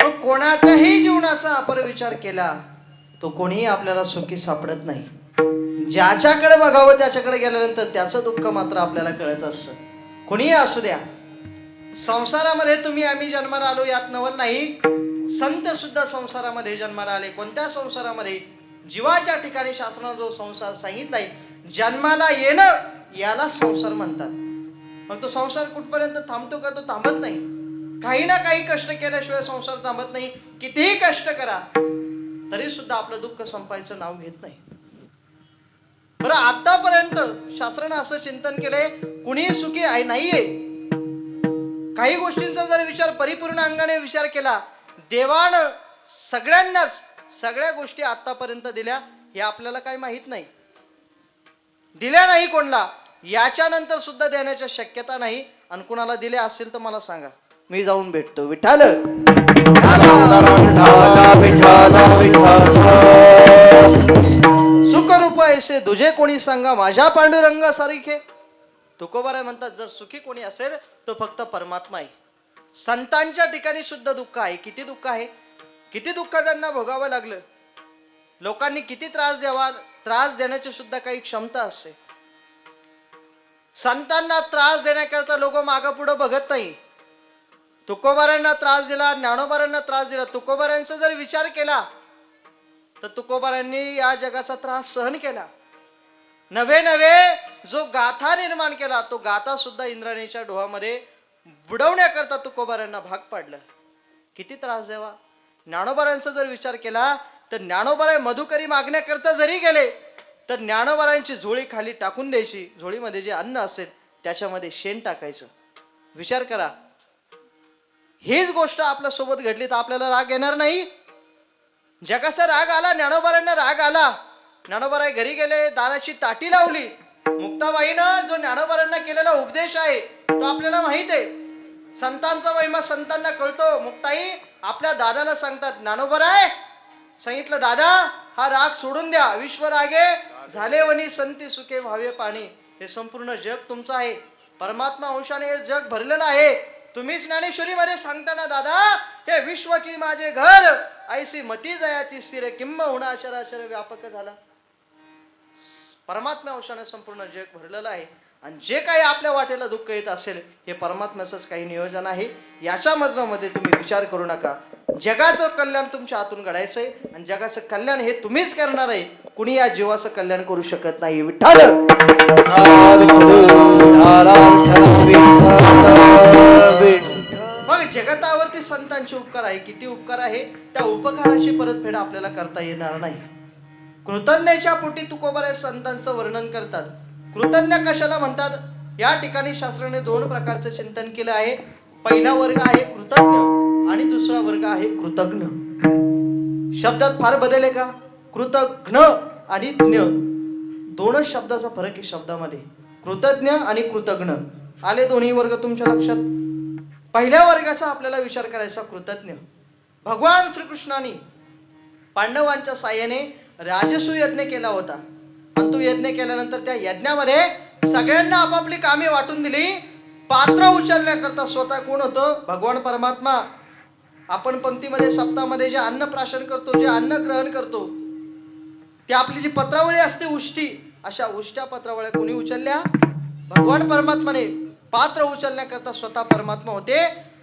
तो कोणाच्याही जीवनाचा अपरविचार केला तो कोणीही आपल्याला सुखी सापडत नाही. ज्याच्याकडे बघावं त्याच्याकडे गेल्यानंतर त्याचं दुःख मात्र आपल्याला कळत असतं. कोणीही असू द्या, संसारामध्ये तुम्ही आम्ही जन्माला आलो यात नवल नाही. संत सुद्धा संसारामध्ये जन्माला आले. कोणत्या संसारामध्ये? जीवाच्या ठिकाणी शास्त्रानं जो संसार सांगितलाय, जन्माला येणं याला संसार म्हणतात. मग तो संसार कुठपर्यंत थांबतो का? तो थांबत नाही. काही ना काही कष्ट केल्याशिवाय संसार थांबत नाही. कितीही कष्ट करा तरी सुद्धा आपलं दुःख संपायचं नाव घेत नाही. बरं, आतापर्यंत शास्त्रानं असं चिंतन केलंय, कुणीही सुखी आहे नाहीये. काही गोष्टींचा जर विचार परिपूर्ण अंगाने विचार केला, देवानं सगळ्यांनाच सगळ्या गोष्टी आतापर्यंत दिल्या हे आपल्याला काही माहित नाही. दिल्या नाही कोणला, याच्यानंतर सुद्धा देण्याची शक्यता नाही. आणि कुणाला दिले असेल तर मला सांगा, मी जाऊन भेटतो. विठ्ठल सुखरूप ऐसे दुजे कोणी सांगा, माझ्या पांडुरंग सारिखे. तुकोबाराय म्हणतात, जर सुखी कोणी असेल तो फक्त परमात्मा आहे. संतांच्या ठिकाणी सुद्धा दुःख आहे. किती दुःख आहे, किती दुःख त्यांना भोगावं लागलं. लोकांनी किती त्रास द्यावा, त्रास देण्याची सुद्धा काही क्षमता असते. संतांना त्रास देण्याकरता लोक मागं पुढं बघत नाही. तुकोबारांना त्रास दिला, ज्ञानोबारांना त्रास दिला. तुकोबारांचा जर विचार केला तर तुकोबारांनी या जगाचा त्रास सहन केला. नवे नवे जो गाथा निर्माण केला, तो गाथा सुद्धा इंद्राणीच्या डोहामध्ये बुडवण्याकरता तुकोबारांना भाग पाडलं. किती त्रास द्यावा. ज्ञानोबारांचा जर विचार केला तर ज्ञानोबाराय मधुकरी मागण्याकरता जरी गेले तर ज्ञानोबारांची झोळी खाली टाकून द्यायची. झोळीमध्ये जे अन्न असेल त्याच्यामध्ये शेण टाकायचं. विचार करा, हीच गोष्ट आपल्या सोबत घडली तर आपल्याला राग येणार नाही? जगाचा राग आला, ज्ञानोबारांना राग आला. ज्ञानोबाराय घरी गेले, दाराची ताटी लावली. मुक्ताबाईनं जो ज्ञानोबारांना केलेला उपदेश आहे तो आपल्याला माहित आहे. संतांचा महिमा संतांना कळतो. मुक्ताई आपल्या दादाला सांगतात, ज्ञानोबाराय सांगितलं, दादा हा राग सोडून द्या. विश्व रागे झाले वनी संती सुखे व्हावे पाणी. हे संपूर्ण जग तुमचं आहे. परमात्मा अंशाने हे जग भरलेलं आहे. तुम्हीच ज्ञानेश्वरीमध्ये सांगताना, दादा हे विश्वाची माझे घर, ऐसी मती जयाची स्थिर, किंब होणा अशराशर व्यापक झाला. परमात्मा अंशाने संपूर्ण जग भरलेलं आहे. आणि जे काही आपल्या वाटेला दुःख येत असेल हे परमात्म्याचंच काही नियोजन आहे. याच्या मध्ये तुम्ही विचार करू नका. जगाचं कल्याण तुमच्या हातून घडायचंय आणि जगाचं कल्याण हे तुम्हीच करणार आहे. कुणी या जीवाचं कल्याण करू शकत नाही. विठ्ठल मग जगतावरती संतांचे उपकार आहे. किती उपकार आहे, त्या उपकाराची परतफेड आपल्याला करता येणार नाही. कृतज्ञतेच्या पोटी तुकोबाराय संतांचं वर्णन करतात. कृतज्ञ कशाला म्हणतात? या ठिकाणी शास्त्राने दोन प्रकारचं चिंतन केलं आहे. पहिला वर्ग आहे कृतज्ञ आणि दुसरा वर्ग आहे कृतज्ञ. शब्दात फार बदल आहे का? कृतज्ञ आणि ज्ञ दोनच शब्दाचा फरक आहे शब्दामध्ये. कृतज्ञ आणि कृतज्ञ आले दोन्ही वर्ग तुमच्या लक्षात. पहिल्या वर्गाचा आपल्याला विचार करायचा कृतज्ञ. भगवान श्रीकृष्णाने पांडवांच्या साह्याने राजसूय यज्ञ केला होता. आणि तो यज्ञ केल्यानंतर त्या यज्ञामध्ये सगळ्यांना आपापली कामे वाटून दिली. पात्र उचलण्याकरता स्वतः कोण होतं? भगवान परमात्मा. आपण पंक्तीमध्ये सप्तामध्ये जे अन्न प्राशन करतो, जे अन्न ग्रहण करतो, ते आपली जी पत्रावळी असते उष्टी, अशा उष्ट्या पत्रावळ्या कोणी उचलल्या? भगवान परमात्माने. पात्र उचलण्याकरता स्वतः परमात्मा होते.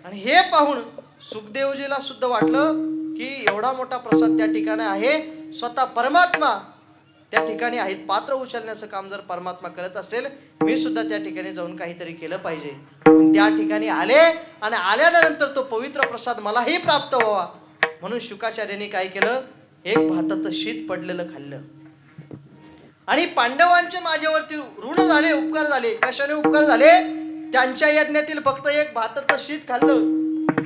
आणि हे पाहून सुखदेवजीला सुद्धा वाटलं की एवढा मोठा प्रसाद त्या ठिकाणी आहे, स्वतः परमात्मा त्या ठिकाणी आहेत. पात्र उचलण्याचं काम जर परमात्मा करत असेल, मी सुद्धा त्या ठिकाणी जाऊन काहीतरी केलं पाहिजे. त्या ठिकाणी आले आणि आल्यानंतर तो पवित्र प्रसाद मलाही प्राप्त व्हावा म्हणून शुकाचार्यांनी काय केलं? एक भाताचं शीत पडलेलं खाल्लं. आणि पांडवांचे माझ्यावरती ऋण झाले, उपकार झाले. कशाने उपकार झाले? त्यांच्या यज्ञातील फक्त एक भाताचं शीत खाल्लं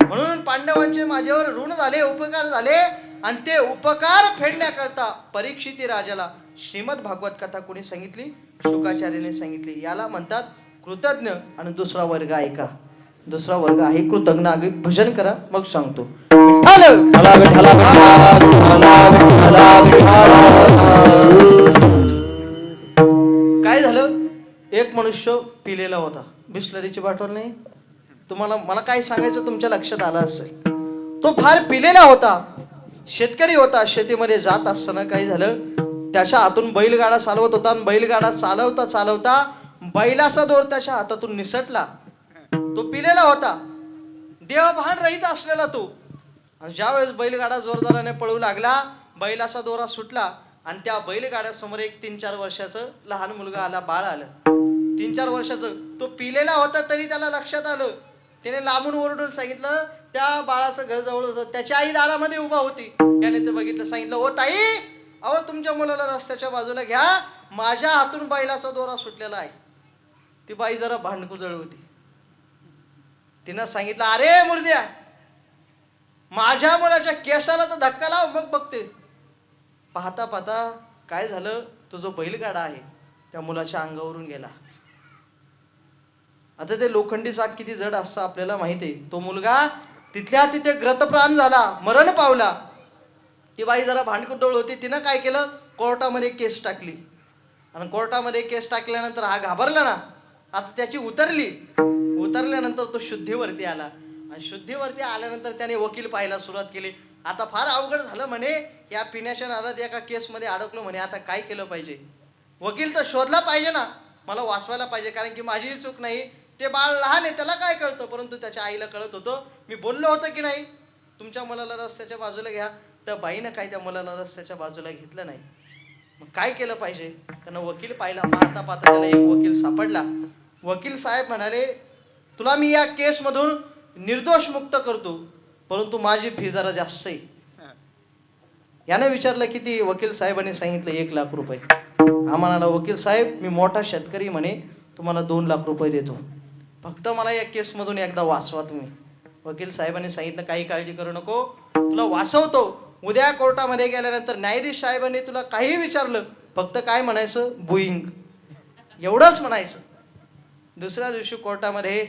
म्हणून पांडवांचे माझ्यावर ऋण झाले, उपकार झाले, आणि ते उपकार फेडण्याकरता परीक्षिती राजाला श्रीमद भागवत कथा कोणी सांगितली? शुकाचार्याने सांगितली. याला म्हणतात कृतज्ञ. आणि दुसरा वर्ग ऐका, दुसरा वर्ग आहे कृतज्ञ. आगे भजन करा मग सांगतो. विठ्ठल विठ्ठला विठ्ठला विठ्ठला विठ्ठला. काय झालं? एक मनुष्य पिलेला होता. बिस्लरीची बॉटल नाही तुम्हाला, मला काय सांगायचं तुमच्या लक्षात आलं असेल. तो फार पिलेला होता, शेतकरी होता. शेतीमध्ये जात असताना काय झालं, त्याच्या हातून बैलगाडा चालवत होता आणि बैलगाडा चालवता चालवता बैलाचा दोर त्याच्या हातातून निसटला. तो पिलेला होता, देहभान रहित असलेला तो. आणि ज्यावेळेस बैलगाडा जोरजोराने पळू लागला, बैलाचा दोरा सुटला आणि त्या बैलगाड्यासमोर एक 3-4 वर्षाचं लहान मुलगा आला, बाळ आलं. 3-4 वर्षाचं. तो पिलेला होता तरी त्याला लक्षात आलं. त्याने लांबून ओरडून सांगितलं, त्या बाळाचं घर जवळ होतं, त्याची आई दारामध्ये उभा होती. त्याने ते बघितलं, सांगितलं, ओ ताई, अहो तुमच्या मुलाला रस्त्याच्या बाजूला घ्या, माझ्या हातून बैलाचा दोरा सुटलेला आहे. ती बाई जरा भांडकुजळ होती. तिनं सांगितलं, अरे मुर्द्या, माझ्या मुलाच्या केसाला तर धक्का लाव, मग बघते. पाहता पाहता काय झालं, तो जो बैलगाडा आहे त्या मुलाच्या अंगावरून गेला. आता ते लोखंडी चाक किती जड असतं आपल्याला माहिती आहे. तो मुलगा तिथल्या तिथे ग्रतप्राण झाला, मरण पावला. ती बाई जरा भांडकुदळ होती. तिनं काय केलं, कोर्टामध्ये केस टाकली. आणि कोर्टामध्ये केस टाकल्यानंतर हा घाबरला ना, आता त्याची उतरल्यानंतर तो शुद्धीवरती आला. आणि शुद्धीवरती आल्यानंतर त्याने वकील पाहायला सुरुवात केली. आता फार अवघड झालं म्हणे, या पिण्याच्या नादात एका केसमध्ये अडकलो म्हणे, आता काय केलं पाहिजे. वकील तर शोधला पाहिजे ना, मला वाचवायला पाहिजे, कारण की माझीही चूक नाही. ते बाळ लहान आहे, त्याला काय कळतं, परंतु त्याच्या आईला कळत होतं. मी बोललो होतं की नाही, तुमच्या मुलाला रस्त्याच्या बाजूला घ्या. त्या बाईनं काय त्या मुलाला रस्त्याच्या बाजूला घेतलं नाही. मग काय केलं पाहिजे, त्यानं वकील पाहिला. पाहता पाहता त्याला एक वकील सापडला. वकील साहेब म्हणाले, तुला मी या केसमधून निर्दोष मुक्त करतो, परंतु माझी फी जरा जास्त आहे. याने विचारलं किती? वकील साहेबांनी सांगितलं 1 लाख रुपये. हा म्हणाला, वकील साहेब, मी मोठा शेतकरी म्हणे, तुम्हाला 2 लाख रुपये देतो, फक्त मला या केसमधून एकदा वाचवा तुम्ही. वकील साहेबांनी सांगितलं, काही काळजी करू नको, तुला वाचवतो. उद्या कोर्टामध्ये गेल्यानंतर न्यायाधीश साहेबांनी तुला काही विचारलं, फक्त काय म्हणायचं, बुईंग, एवढंच म्हणायचं. दुसऱ्या दिवशी कोर्टामध्ये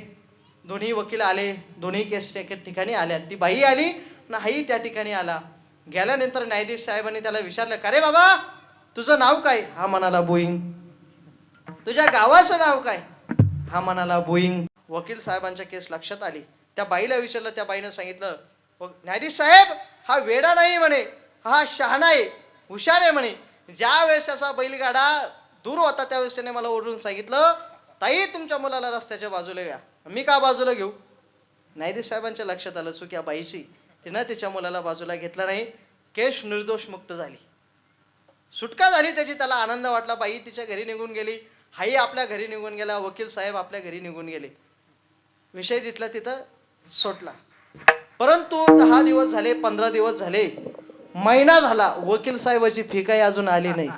दोन्ही वकील आले, दोन्ही केस ठिकाणी आल्या. ती बाई आली ना, हाही त्या ठिकाणी आला. गेल्यानंतर न्यायाधीश साहेबांनी त्याला विचारलं, का रे बाबा, तुझं नाव काय? हा म्हणाला, बोईंग. तुझ्या गावाचं नाव काय? हा म्हणाला, बोईंग. वकील साहेबांच्या केस लक्षात आली. त्या बाईला विचारलं, त्या बाईनं सांगितलं, न्यायाधीश साहेब, हा वेडा नाही म्हणे, हा शहाणा आहे, हुशार आहे म्हणे. ज्या वेळेस त्याचा बैलगाडा दूर होता त्यावेळेस त्याने मला ओरडून सांगितलं, ताई, तुमच्या मुलाला रस्त्याच्या बाजूला घ्या. मी का बाजूला घेऊ? न्यायाधीश साहेबांच्या लक्षात आलं, चूक या बाईची. तिनं तिच्या मुलाला बाजूला घेतला नाही. केस निर्दोष मुक्त झाली, सुटका झाली त्याची. त्याला आनंद वाटला. बाई तिच्या घरी निघून गेली, हाही आपल्या घरी निघून गेला, वकील साहेब आपल्या घरी निघून गेले. विषय तिथला तिथं सोडला. परंतु 10 दिवस झाले, 15 दिवस झाले, महिना झाला, वकील साहेबाची फी काही अजून आली नाही.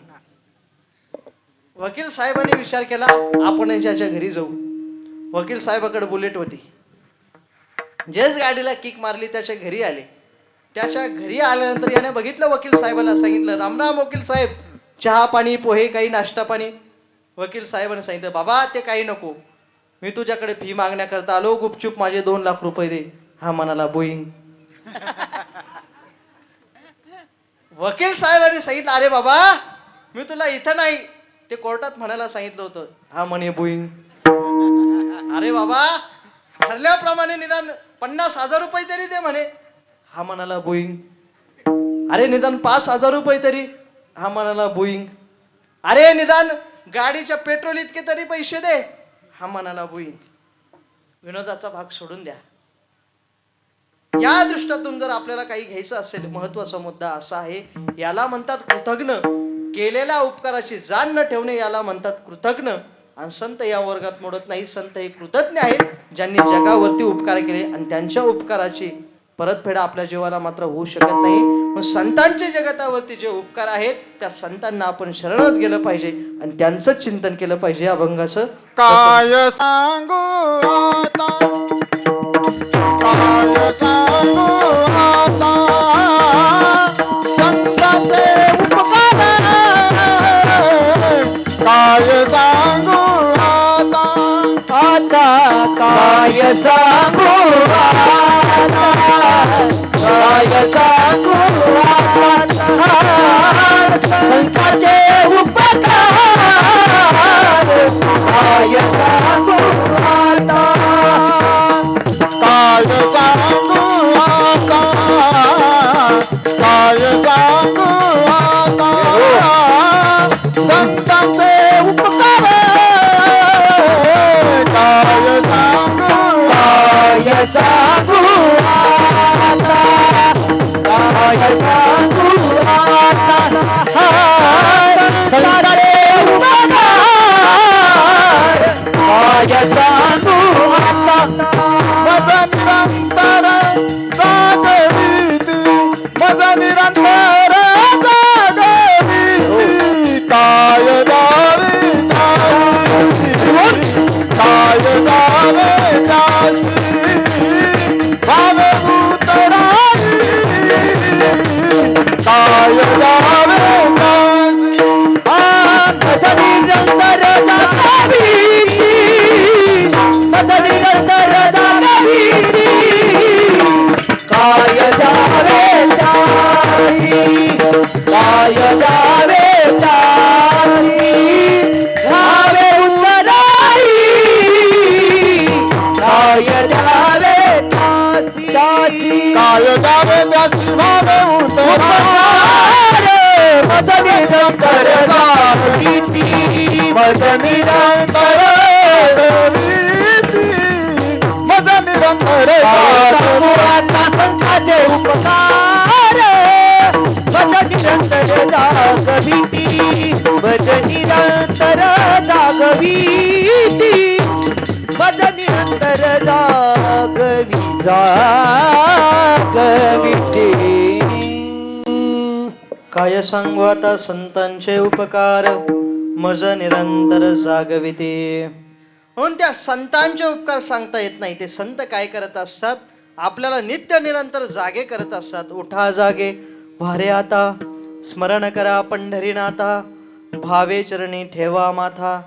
वकील साहेबांनी विचार केला, आपण याच्या घरी जाऊ. वकील साहेबाकडे बुलेट होती. जेच गाडीला किक मारली, त्याच्या घरी आले. त्याच्या घरी आल्यानंतर याने बघितलं, वकील साहेबाला सांगितलं, राम राम वकील साहेब, चहा पाणी, पोहे, काही नाश्ता पाणी. वकील साहेबांनी सांगितलं, बाबा ते काही नको, मी तुझ्याकडे फी मागण्याकरता आलो, गुपचूप माझे 2 लाख रुपये दे. हा म्हणाला, बोईंग. वकील साहेबांनी सांगितलं, अरे बाबा, मी तुला इथं नाही, ते कोर्टात म्हणायला सांगितलं होतं. हा म्हणे, बोईंग. अरे बाबा, ठरल्याप्रमाणे निदान 50,000 रुपये तरी दे म्हणे. हा म्हणाला, बोईंग. अरे निदान 5,000 रुपये तरी. हा म्हणाला, बोईंग. अरे निदान गाडीच्या पेट्रोल इतके तरी पैसे दे. हा म्हणाला, बोईंग. विनोदाचा भाग सोडून द्या. या दृष्टातून जर आपल्याला काही घ्यायचं असेल, महत्वाचा मुद्दा असा आहे, याला म्हणतात कृतज्ञ. केलेल्या उपकाराची जाण न ठेवणे याला म्हणतात कृतज्ञ. आणि संत या वर्गात मोडत नाही. संत हे कृतज्ञ आहेत, ज्यांनी जगावरती उपकार केले आणि त्यांच्या उपकाराची परतफेडा आपल्या जीवाला मात्र होऊ शकत नाही. मग संतांचे जगतावरती जे उपकार आहेत त्या संतांना आपण शरणच गेलं पाहिजे आणि त्यांचंच चिंतन केलं पाहिजे. अभंगाचं काय सांगू आता, काय सांगू आता, संतांचे उपकार, काय सांगू आता, आता काय सांगू आता, काय सांगू आता, संतांचे उपकार काय सांगू आता, काय सांगू आता, काय सांगू आता, संतांचे उपकार, काय सांगू, काय सांगू आता, काय सांगू आता, संतांचे उपकार काय सांगू आता. मज निरंतर जागविती, काय द्यावे काय द्यावे जासी, भावे उतराई, काय द्यावे जासी, मज निरंतर जागविती, मज निरंतर जागविती, काय द्यावे जासी, काय द्यावे जासी, भावे उतराई, काय द्यावे जासी, काय द्यावे जासी, भावे उतराई, मज निरंतर जागविती, मज निरंतर मज निरंतर आता संतांचे उपकार भज निरंतर जागविती, भज निरंतर जागविती, भज निरंतर जागविती. काय सांगू आता संतांचे उपकार मज निरंतर जागविते. म्हणून त्या संतांचे उपकार सांगता येत नाही. ते संत काय करत असतात, आपल्याला नित्य निरंतर जागे करत असतात. उठा जागे वारे आता, स्मरण करा पंढरीनाथा, भावे चरणी ठेवा माथा,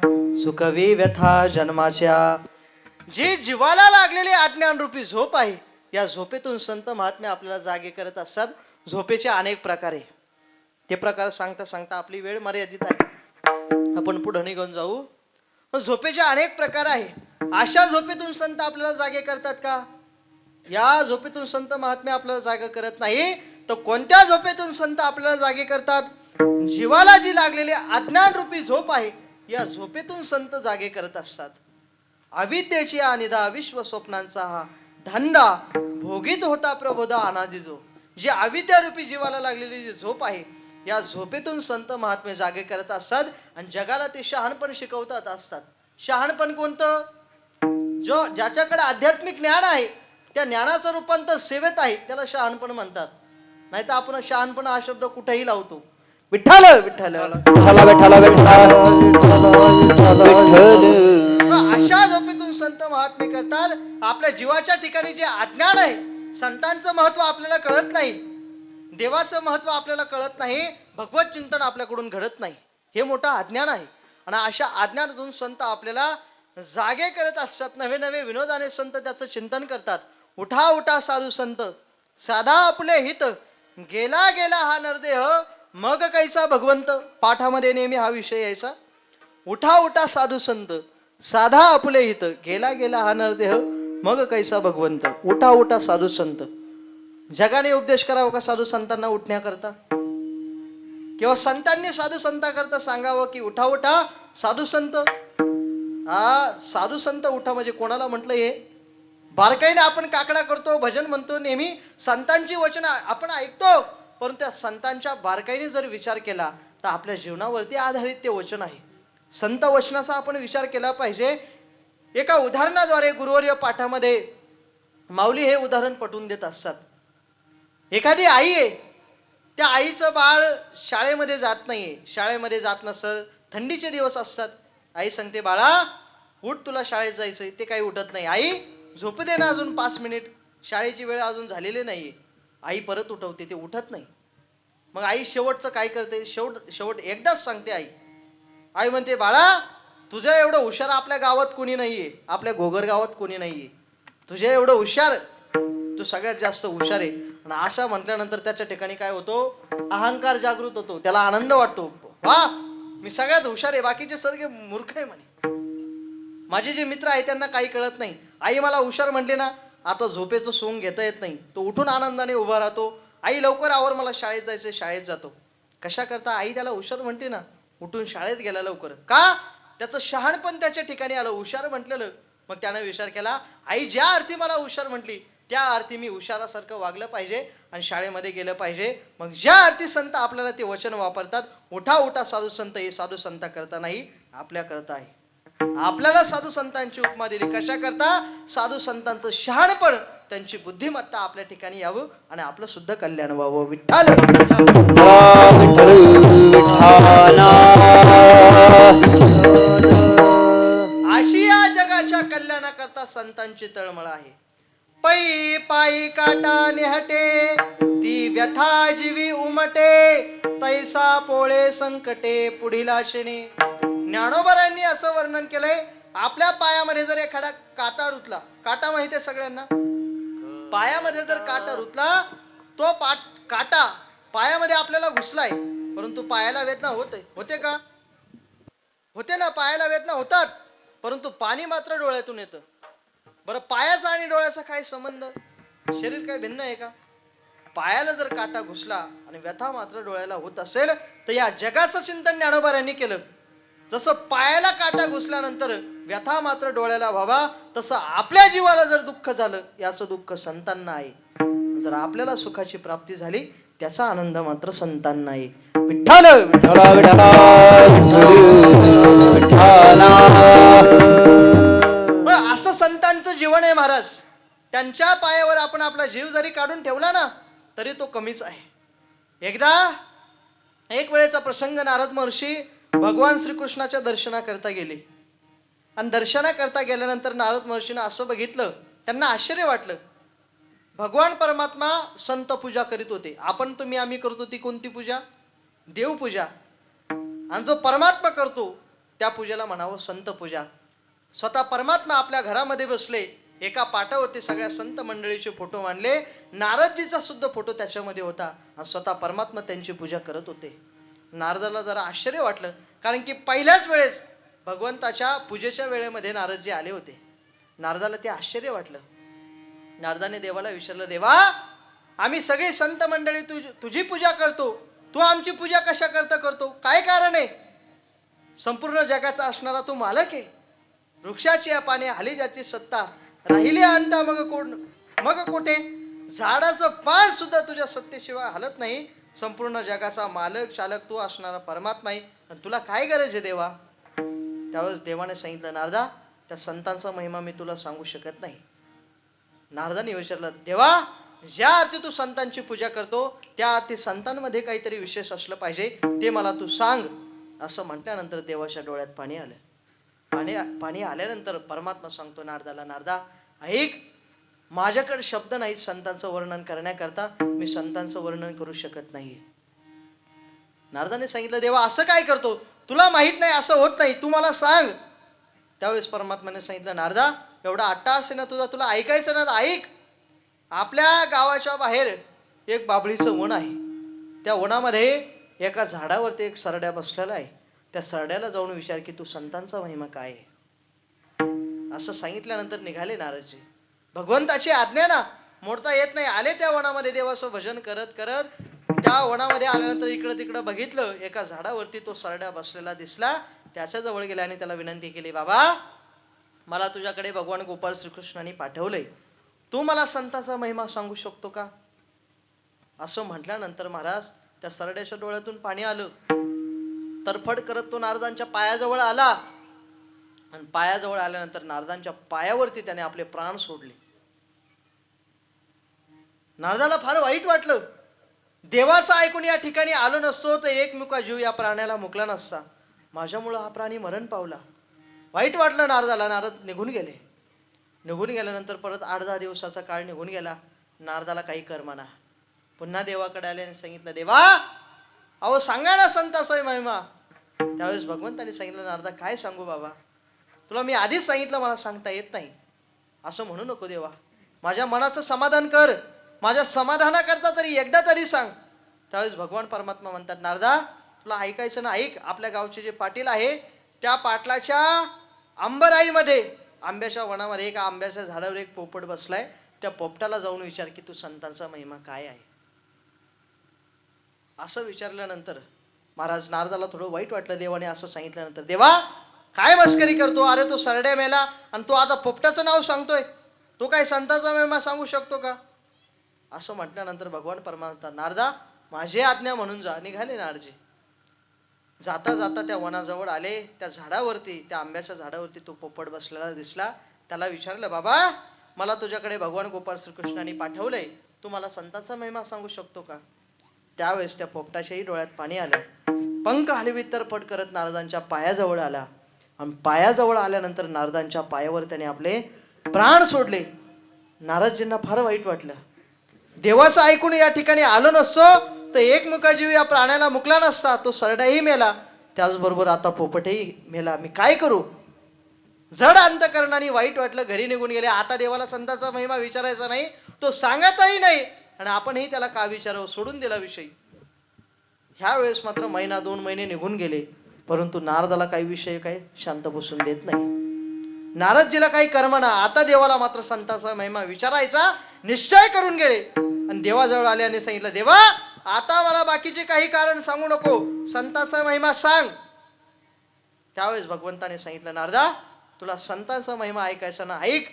सुखवी व्यथा जन्माच्या. जी जीवाला लागलेली अज्ञानरूपी झोप आहे, या झोपेतून संत महात्मे आपल्याला जागे करत असतात. झोपेचे अनेक प्रकार आहे. ते प्रकार सांगता सांगता आपली वेळ मर्यादित आहे, आपण पुढे निघून जाऊ. झोपेचे अनेक प्रकार आहे. अशा झोपेतून संत आपल्याला जागे करतात का? या झोपेतून संत महात्मे आपल्याला जागे करत नाही. तर कोणत्या झोपेतून संत आपल्याला जागे करतात? जीवाला जी लागलेली अज्ञान रूपी झोप आहे, या झोपेतून संत जागे करत असतात. अविद्येची अनिदा विश्व स्वप्नांचा हा धंदा भोगीत होता प्रबोधा अनादि जो. जी अविद्यारूपी जीवाला लागलेली जी झोप आहे, या झोपेतून संत महात्मे जागे करत असतात आणि जगाला ते शहाणपण शिकवतात असतात. शहाणपण कोणतं? जो ज्याच्याकडे आध्यात्मिक ज्ञान आहे, त्या ज्ञानाचं रूपांतर सेवेत आहे, त्याला शहाणपण म्हणतात. नाही तर आपण शहाणपण हा शब्द कुठेही लावतो. विठ्ठल विठ्ठल विठ्ठल विठ्ठल विठ्ठल. अशा झोपेतून संत महात्मे करतात. आपल्या जीवाच्या ठिकाणी जे अज्ञान आहे, संतांचं महत्व आपल्याला कळत नाही, देवाचं महत्व आपल्याला कळत नाही, भगवत चिंतन आपल्याकडून घडत नाही, हे मोठं अज्ञान आहे. आणि अशा अज्ञानातून संत आपल्याला जागे करत असतात. नवे नवे विनोदाने संत त्याचं चिंतन करतात. उठा उठा साधू संत, साधा आपले हित, गेला गेला हा नरदेह, मग कैसा भगवंत. पाठामध्ये नेहमी हा विषय यायचा. उठा उठा साधू संत, साधा आपले हित, गेला गेला हा नरदेह, मग कैसा भगवंत. उठा उठा साधू संत. जगाने उपदेश करावा का साधू संतांना उठण्याकरता? किंवा संतांनी साधू संतांकरता सांगावं की उठा उठा साधू संत? हा साधू संत उठा म्हणजे कोणाला म्हटलं हे? बारकाईने आपण काकडा करतो, भजन म्हणतो, नेहमी संतांची वचन आपण ऐकतो, परंतु त्या संतांच्या बारकाईने जर विचार केला तर आपल्या जीवनावरती आधारित ते वचन आहे. संत वचनाचा आपण विचार केला पाहिजे. एका उदाहरणाद्वारे गुरुवर्य पाठामध्ये माऊली हे उदाहरण पटवून देत असतात. एखादी आई आहे, त्या आईचं बाळ शाळेमध्ये जात नाहीये, शाळेमध्ये जात नसतं, थंडीचे दिवस असतात. आई सांगते, बाळा उठ, तुला शाळेत जायचंय. ते काही उठत नाही. आई झोपू दे ना अजून 5 मिनिट, शाळेची वेळ अजून झालेली नाहीये. आई परत उठवते, ते उठत नाही. मग आई शेवटचं काय करते, शेवट एकदाच सांगते आई. आई म्हणते, बाळा तुझं एवढं हुशार आपल्या गावात कोणी नाहीये, आपल्या घोगर गावात कोणी नाहीये. तुझ्या एवढं हुशार, तू सगळ्यात जास्त हुशार आहे. आणि असं म्हटल्यानंतर त्याच्या ठिकाणी काय होतो, अहंकार जागृत होतो, त्याला आनंद वाटतो. वा, मी सगळ्यात हुशार आहे, बाकीचे सगळे मूर्ख आहे म्हणे. माझे जे मित्र आहेत त्यांना काही कळत नाही. आई मला हुशार म्हणले ना, आता झोपेचं सोंग घेता येत नाही. तो उठून आनंदाने उभा राहतो. आई लवकर आवर, मला शाळेत जायचं, शाळेत जातो. कशा करता आई त्याला हुशार म्हणते ना, उठून शाळेत गेला लवकर. का? त्याचं शहाणपण त्याच्या ठिकाणी आलं, हुशार म्हटलेलं. मग त्यानं विचार केला, आई ज्या अर्थी मला हुशार म्हटली त्या अर्थी मी हुशारासारखं वागलं पाहिजे आणि शाळेमध्ये गेलं पाहिजे. मग ज्या अर्थी संत आपल्याला ते वचन वापरतात, उठा उठा साधू संत, हे साधू संत करता नाही, आपल्या करता आहे. आपल्याला साधू संतांची उपमा दिली. कशा करता? साधू संतांचं शहाणपण, त्यांची बुद्धिमत्ता आपल्या ठिकाणी यावं आणि आपलं सुद्धा कल्याण व्हावं. विठ्ठल अशी या जगाच्या कल्याणाकरता संतांची तळमळ आहे. पै पायी काटा निहटे, ती व्यथा जीवी उमटे, तैसा पोळे संकटे पुढील आशेने. ज्ञानोबरांनी असं वर्णन केलंय, आपल्या पायामध्ये जर एखादा काटा रुतला, काटा माहिती आहे सगळ्यांना, पायामध्ये जर काटा रुतला, तो काटा पायामध्ये आपल्याला घुसलाय, परंतु पायाला वेदना होते का? होते ना, पायाला वेदना होतात, परंतु पाणी मात्र डोळ्यातून येतं. बरं, पायाचा आणि डोळ्याचा काय संबंध? शरीर काय भिन्न आहे का? पायाला जर काटा घुसला आणि व्यथा मात्र डोळ्याला होत असेल, तर या जगाचं चिंतन ज्ञानोबारांनी केलं. जसं पायाला काटा घुसल्यानंतर व्यथा मात्र डोळ्याला व्हावा, तसं आपल्या जीवाला जर दुःख झालं, याचं दुःख संतांना आहे. जर आपल्याला सुखाची प्राप्ती झाली, त्याचा आनंद मात्र संतांना आहे. विठ्ठल विठ्ठला विठ्ठला असं संतांचं जीवन आहे महाराज. त्यांच्या पायावर आपण आपला जीव जरी काढून ठेवला ना, तरी तो कमीच आहे. एक वेळेचा प्रसंग, नारद महर्षी भगवान श्रीकृष्णाच्या दर्शनाकरता गेले. आणि दर्शनाकरता गेल्यानंतर नारद महर्षीनं असं बघितलं, त्यांना आश्चर्य वाटलं. भगवान परमात्मा संत पूजा करीत होते. आपण तुम्ही आम्ही करतो ती कोणती पूजा? देवपूजा. आणि जो परमात्मा करतो त्या पूजेला म्हणावं संत पूजा. स्वतः परमात्मा आपल्या घरामध्ये बसले, एका पाटावरती सगळ्या संत मंडळीचे फोटो मांडले, नारदजीचा सुद्धा फोटो त्याच्यामध्ये होता आणि स्वतः परमात्मा त्यांची पूजा करत होते. नारदाला जरा आश्चर्य वाटलं, कारण की पहिल्याच वेळेस भगवंताच्या पूजेच्या वेळेमध्ये नारदजी आले होते. नारदाला ते आश्चर्य वाटलं. नारदाने देवाला विचारलं, देवा आम्ही सगळे संत मंडळी तुझी पूजा करतो, तू आमची पूजा कशा करता करतो? काय कारण आहे? संपूर्ण जगाचा असणारा तू मालक आहे. वृक्षाची पाने हाली ज्याची सत्ता, राहिली आणता मग कोठे? झाडाचं पान सुद्धा तुझ्या सत्तेशिवाय हलत नाही. संपूर्ण जगाचा मालक चालक तू असणारा परमात्मा आहे, आणि तुला काय गरज आहे देवा? त्यावेळेस देवाने सांगितलं, नारदा त्या संतांचा महिमा मी तुला सांगू शकत नाही. नारदाने विचारलं, देवा ज्या अर्थी तू संतांची पूजा करतो त्या अर्थी संतांमध्ये काहीतरी विशेष असलं पाहिजे, ते मला तू सांग. असं म्हटल्यानंतर देवाच्या डोळ्यात पाणी आलं. पाणी आल्यानंतर परमात्मा सांगतो नारदाला, नारदा ऐक, माझ्याकडे शब्द नाहीत संतांचं वर्णन करण्याकरता, मी संतांचं वर्णन करू शकत नाही. नारदाने सांगितलं, देवा असं काय करतो? तुला माहित नाही, असं होत नाही, तू मला सांग. त्यावेळेस परमात्माने सांगितलं, नारदा एवढा अट्टाहास आहे ना तुझा, तुला ऐकायचं ना, ऐक. आपल्या गावाच्या बाहेर एक बाभळीचं वन आहे. त्या वनामध्ये एका झाडावरती एक सरड्या बसलेला आहे. त्या सरड्याला जाऊन विचार की तू संतांचा महिमा काय आहे. असं सांगितल्यानंतर निघाले नारदजी. भगवंताची आज्ञा ना, मोडता येत नाही. आले त्या वनामध्ये देवाचं भजन करत करत. त्या वनामध्ये आल्यानंतर इकडं तिकडं बघितलं, एका झाडावरती तो सरड्या बसलेला दिसला. त्याच्या जवळ गेले आणि त्याला विनंती केली, बाबा मला तुझ्याकडे भगवान गोपाळ श्रीकृष्णांनी पाठवलंय, तू मला संतांचा महिमा सांगू शकतो का? असं म्हटल्यानंतर महाराज त्या सरड्याच्या डोळ्यातून पाणी आलं. तरफड करत तो नारदांच्या पायाजवळ आला आणि पायाजवळ आल्यानंतर नारदांच्या पायावरती त्याने आपले प्राण सोडले. नारदाला फार वाईट वाटलं. देवाचं ऐकून या ठिकाणी आलो नसतो तर एक मुका जीव या प्राण्याला मुकला नसता. माझ्यामुळं हा प्राणी मरण पावला. वाईट वाटलं नारदाला. नारद निघून गेले. निघून गेल्यानंतर परत 8-10 दिवसाचा काळ निघून गेला. नारदाला काही करमाना. पुन्हा देवाकडे आले आणि सांगितलं, देवा अहो सांगा ना संताचा महिमा. त्यावेळेस भगवंताने सांगितलं, नारदा काय सांगू बाबा, तुला मी आधीच सांगितलं मला सांगता येत नाही. असं म्हणू नको देवा, माझ्या मनाचं समाधान कर. माझ्या समाधानाकरता तरी एकदा तरी सांग. त्यावेळेस भगवान परमात्मा म्हणतात, नारदा तुला ऐकायचं ना ऐक. आपल्या गावचे जे पाटील आहे त्या पाटलाच्या अंबराईमध्ये, आंब्याच्या वनामध्ये एका आंब्याच्या झाडावर एक पोपट बसलाय. त्या पोपटाला जाऊन विचार की तू संतांचा महिमा काय आहे. असं विचारल्यानंतर महाराज नारदाला थोडं वाईट वाटलं. देवाने असं सांगितल्यानंतर, देवा काय मस्करी करतो, अरे तो सरड्या मेला आणि तू आता पोपटाचं नाव सांगतोय, तू काय संतांचा महिमा सांगू शकतो का. असं म्हटल्यानंतर भगवान परमात्मा, नारदा माझी आज्ञा म्हणून जा. निघाले नारजी. जाता जाता त्या वनाजवळ आले. त्या झाडावरती, त्या आंब्याच्या झाडावरती तो पोपट बसलेला दिसला. त्याला विचारलं, बाबा मला तुझ्याकडे भगवान गोपाळ श्रीकृष्णाने पाठवलंय, तू मला संतांचा महिमा सांगू शकतो का. त्यावेळेस त्या पोपटाच्याही डोळ्यात पाणी आलं. पंख हलवीत तरफट करत नारदांच्या पायाजवळ आला आणि पायाजवळ आल्यानंतर नारदांच्या पायावर त्याने आपले प्राण सोडले. नारदजींना फार वाईट वाटलं. देवाचं ऐकून या ठिकाणी आलो नसतो तर एक मुका जीव या प्राण्याला मुकला नसता. तो सरड्याही मेला, त्याचबरोबर आता पोपटही मेला. मी काय करू. जड अंतकरणाने वाईट वाटलं. घरी निघून गेले. आता देवाला संतांचा महिमा विचारायचा नाही, तो सांगतही नाही आणि आपणही त्याला का विचारावं, सोडून दिला विषय. ह्या वेळेस मात्र 1-2 महिने निघून गेले, परंतु नारदाला काही विषय काय शांत बसून देत नाही. नारदजीला काही कर्मना. आता देवाला मात्र संतांचा महिमा विचारायचा निश्चय करून गेले आणि देवाजवळ आले आणि सांगितलं, देवा आता मला बाकीचे काही कारण सांगू नको, संतांचा महिमा सांग. त्यावेळेस भगवंताने सांगितलं, नारदा तुला संतांचा महिमा ऐकायचा ना ऐक.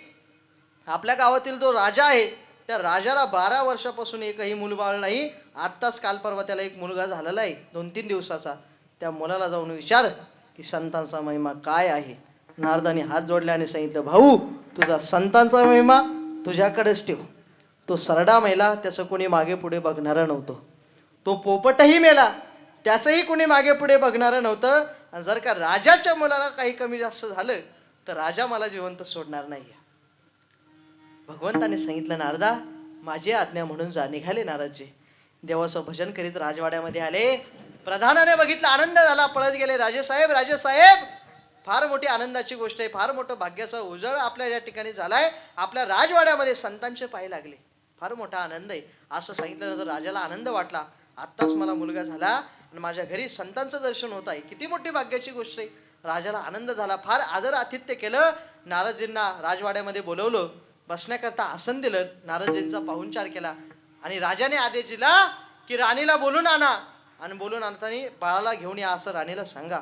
आपल्या गावातील जो राजा आहे त्या राजाला 12 वर्षापासून एकही मूलबाळ नाही. आत्ताच काल परवा त्याला एक मुलगा झालेला आहे 2-3 दिवसाचा. त्या मुलाला जाऊन विचार की संतांचा महिमा काय आहे. नारदाने हात जोडले आणि सांगितलं, भाऊ तुझा संतांचा महिमा तुझ्याकडेच ठेव. तो सरडा मेला, त्याचं कोणी मागे पुढे बघणारं नव्हतं. तो पोपटही मेला, त्याचंही कोणी मागे पुढे बघणारं नव्हतं. आणि जर का राजाच्या मुलाला काही कमी जास्त झालं तर राजा मला जिवंत सोडणार नाही. भगवंताने सांगितलं, नारदा माझी आज्ञा म्हणून जा. निघाले नारदजी. देवाचं भजन करीत राजवाड्यामध्ये आले. प्रधानाने बघितलं, आनंद झाला. पळत गेले, राजेसाहेब राजेसाहेब फार मोठी आनंदाची गोष्ट आहे, फार मोठं भाग्याचा उजळ आपल्या या ठिकाणी झालाय. आपल्या राजवाड्यामध्ये संतांचे पाय लागले, फार मोठा आनंद आहे. असं सांगितल्यानंतर राजाला आनंद वाटला. आत्ताच मला मुलगा झाला आणि माझ्या घरी संतांचं दर्शन होत आहे, किती मोठी भाग्याची गोष्ट आहे. राजाला आनंद झाला. फार आदर आतिथ्य केलं. नारदजींना राजवाड्यामध्ये बोलवलं, बसण्याकरता आसन दिलं. नारदजींचा पाहुणचार केला आणि राजाने आदेश दिला की राणीला बोलून आणा आणि बोलून आणताना बाळाला घेऊन या असं राणीला सांगा.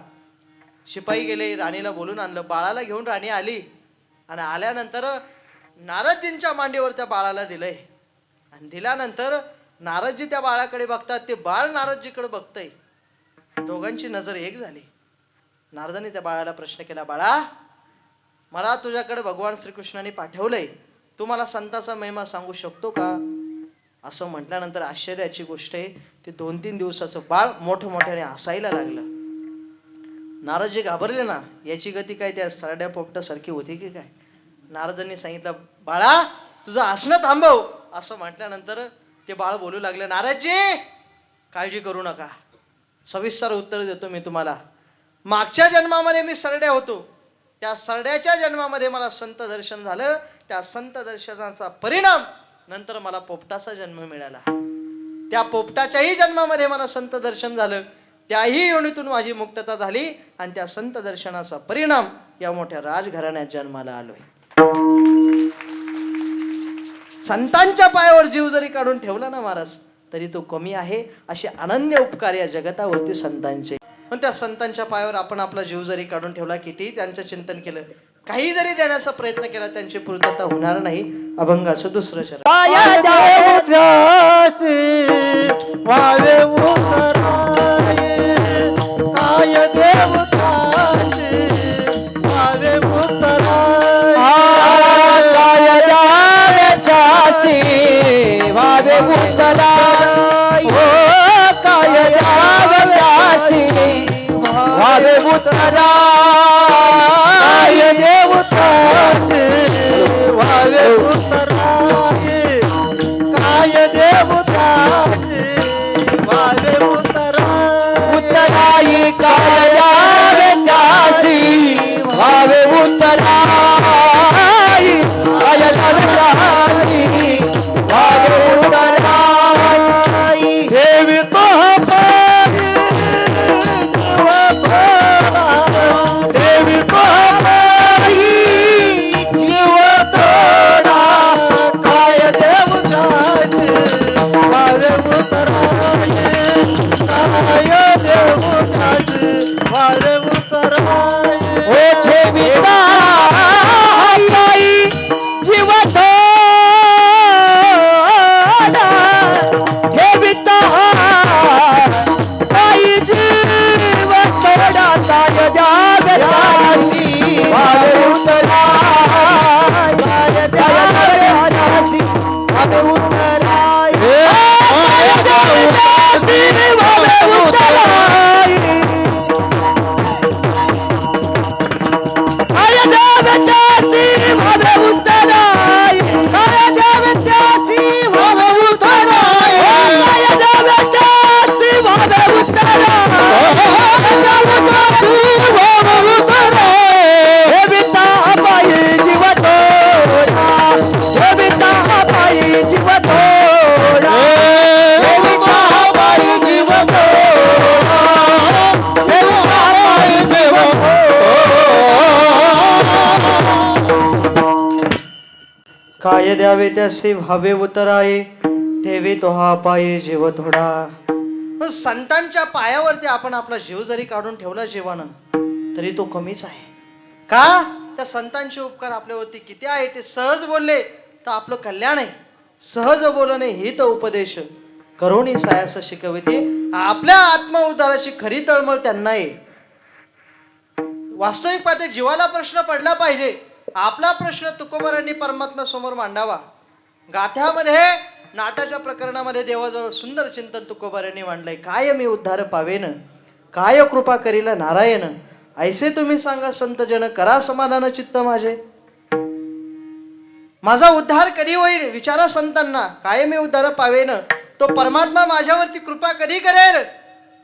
शिपाई गेले, राणीला बोलून आणलं. बाळाला घेऊन राणी आली आणि आल्यानंतर नारदजींच्या मांडीवर त्या बाळाला दिलंय आणि दिल्यानंतर नारदजी त्या बाळाकडे बघतात, ते बाळ नारदजीकडे बघतंय. दोघांची नजर एक झाली. नारदाने त्या बाळाला प्रश्न केला, बाळा मला तुझ्याकडे भगवान श्रीकृष्णाने पाठवलंय, तू मला संतांचा महिमा सांगू शकतो का. असं म्हटल्यानंतर आश्चर्याची गोष्ट आहे, ते 2-3 दिवसाचं बाळ मोठमोठ्याने हसायला लागलं. नारदजी घाबरले ना, याची गती काय त्या सरड्या पोपटासारखी होती की काय. नारदांनी सांगितलं, बाळा तुझं हसणं थांबव. असं म्हटल्यानंतर ते बाळ बोलू लागलं, नारदजी काळजी करू नका, सविस्तर उत्तर देतो मी तुम्हाला. मागच्या जन्मामध्ये मी सरड्या होतो, त्या सरड्याच्या जन्मामध्ये मला संत दर्शन झालं. त्या संत दर्शनाचा परिणाम नंतर मला पोपटाचा जन्म मिळाला. त्या पोपटाच्याही जन्मामध्ये मला संत दर्शन झालं. त्याही योनीतून माझी मुक्तता झाली आणि त्या संत दर्शनाचा परिणाम या मोठ्या राजघराण्यात जन्माला आलोय. संतांच्या पायावर जीव जरी काढून ठेवला ना महाराज तरी तो कमी आहे. असे अनन्य उपकार या जगतावरती संतांचे. पण त्या संतांच्या पायावर आपण आपला जीव जरी काढून ठेवला, किती त्यांचं चिंतन केलं, काही जरी देण्याचा प्रयत्न केला, त्यांची पूर्तता होणार नाही. अभंगाचं दुसरं चरण. वावे काय देवतासी वावे उतराई काय देवतासी वावे उतराय देवताचे व्हावे उतराये काय देवताचे व्हावे उतराये उतराई काय द्यावे त्यासी व्हावे उतराई काय द्यावे त्यासी व्हावे उतराई देवी तो देवी तो जीव तोडा काय देवताचे व्हावे उतराये काय देवताचे व्हावे उतराये ओ ठेविता आई जीव थोडा ठेविता आई जीव थोडा काय द्यावे त्यासी व्हावे उतराय काय द्यावे त्यासी व्हावे उतराय काय द्यावे त्यासी व्हावे उतराय काय द्यावे त्यासी व्हावे उतराय काय द्यावे त्यासी व्हावे उतराय काय द्यावे त्यासी व्हावे उतराय हे बिता पायी जीव थोडा हे बिता पायी जीव थोडा हे बिता पायी जीव थोडा हे बिता पायी जीव काय द्यावे त्यासे व्हावे उतराये ठेवी तो हा पायी जीव थोडा. मग संतांच्या पायावरती आपण आपला जीव जरी काढून ठेवला जीवानं तरी तो कमीच आहे. का? त्या संतांचे उपकार आपल्यावरती किती आहे ते सहज बोलले तर आपलं कल्याण आहे. सहज बोलणे ही तर उपदेश करुणी सायास शिकविते. आपल्या आत्म उद्धाराची खरी तळमळ त्यांना आहे. वास्तविक पाहते जीवाला प्रश्न पडला पाहिजे. आपला प्रश्न तुकोबारांनी परमात्मा समोर मांडावा. गाथ्यामध्ये नाटाच्या प्रकरणामध्ये देवाजवळ सुंदर चिंतन तुकोबारांनी मांडलंय. काय मी उद्धार पावेन, काय कृपा करील नारायण, ऐसे तुम्ही सांगा संत जन, करा समाधान चित्त माझे. माझा उद्धार कधी होईल विचारा संतांना. काय मी उद्धार पावेन, तो परमात्मा माझ्यावरती कृपा कधी करेल,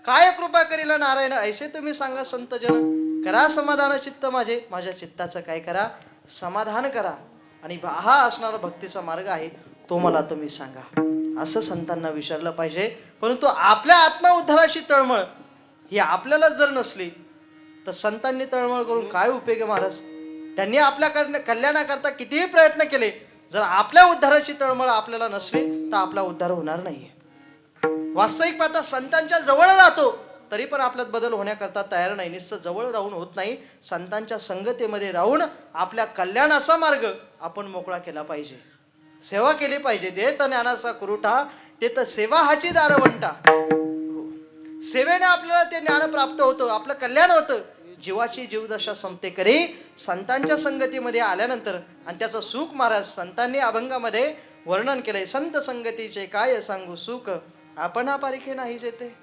काय कृपा करील नारायण, ऐसे तुम्ही सांगा संत जन, करा समाधान चित्त माझे. माझ्या चित्ताचं काय करा, समाधान करा. आणि हा असणारा भक्तीचा मार्ग आहे तो मला तुम्ही सांगा, असं संतांना विचारलं पाहिजे. परंतु आपल्या आत्मा उद्धाराची तळमळ ही आपल्यालाच जर नसली तर संतांनी तळमळ करून काय उपयोग आहे महाराज. त्यांनी आपल्या कल्याणाकरता कितीही प्रयत्न केले, जर आपल्या उद्धाराची तळमळ आपल्याला नसली तर आपला उद्धार होणार नाहीये. वास्तविक पाहता संतांच्या जवळ राहतो तरी पण आपल्यात बदल होण्याकरता तयार नाही. नुसतं जवळ राहून होत नाही, संतांच्या संगतीमध्ये राहून आपल्या कल्याणाचा मार्ग आपण मोकळा केला पाहिजे. सेवा केली पाहिजे. देत ज्ञानाचा कुरुठा ते तर सेवा हाची दारवंटा. सेवेने आपल्याला ते ज्ञान प्राप्त होतं, आपलं कल्याण होतं. जीवाची जीवदशा संपते करी संतांच्या संगतीमध्ये आल्यानंतर. आणि त्याचं सुख महाराज संतांनी अभंगामध्ये वर्णन केलंय. संत संगतीचे काय सांगू सुख, आपणा पारिखे नाही जेते.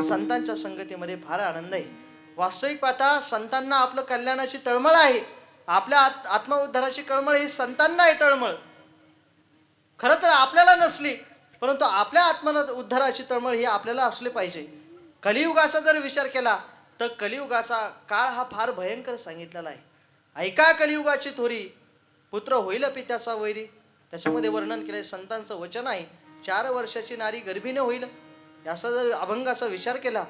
संतांच्या संगतीमध्ये फार आनंद आहे. वास्तविक पाहता संतांना आपलं कल्याणाची तळमळ आहे. आपल्या आत्म उद्धाराची कळमळ ही संतांना आहे तळमळ. खरं तर आपल्याला नसली, परंतु आपल्या आत्म उद्धाराची तळमळ ही आपल्याला असली पाहिजे. कलियुगाचा जर विचार केला तर कलियुगाचा काळ हा फार भयंकर सांगितलेला आहे. ऐका कलियुगाची थोरी, पुत्र होईल पित्याचा वैरी. त्याच्यामध्ये वर्णन केलंय. संतांचं वचन आहे, 4 वर्षाची नारी गर्भीने होईल. याचा जर अभंगाचा विचार केला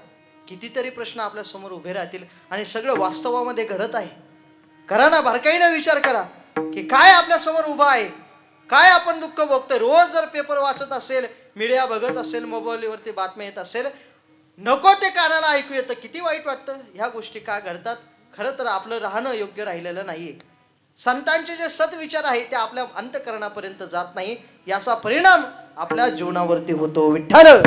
कितीतरी प्रश्न आपल्या समोर उभे राहतील. आणि सगळं वास्तवामध्ये घडत आहे. करा ना, बारकाईने विचार करा की काय आपल्या समोर उभा आहे, काय आपण दुःख भोगतोय. रोज जर पेपर वाचत असेल, मीडिया बघत असेल, मोबाईलवरती बातम्या येत असेल, नको ते कानाला ऐकू येतं, किती वाईट वाटतं. ह्या गोष्टी का घडतात. खरं तर आपलं राहणं योग्य राहिलेलं नाहीये. संतांचे जे सद्विचार आहे ते आपल्या अंतःकरणापर्यंत जात नाही. याचा परिणाम आपल्या जीवनावरती होतो. विठ्ठल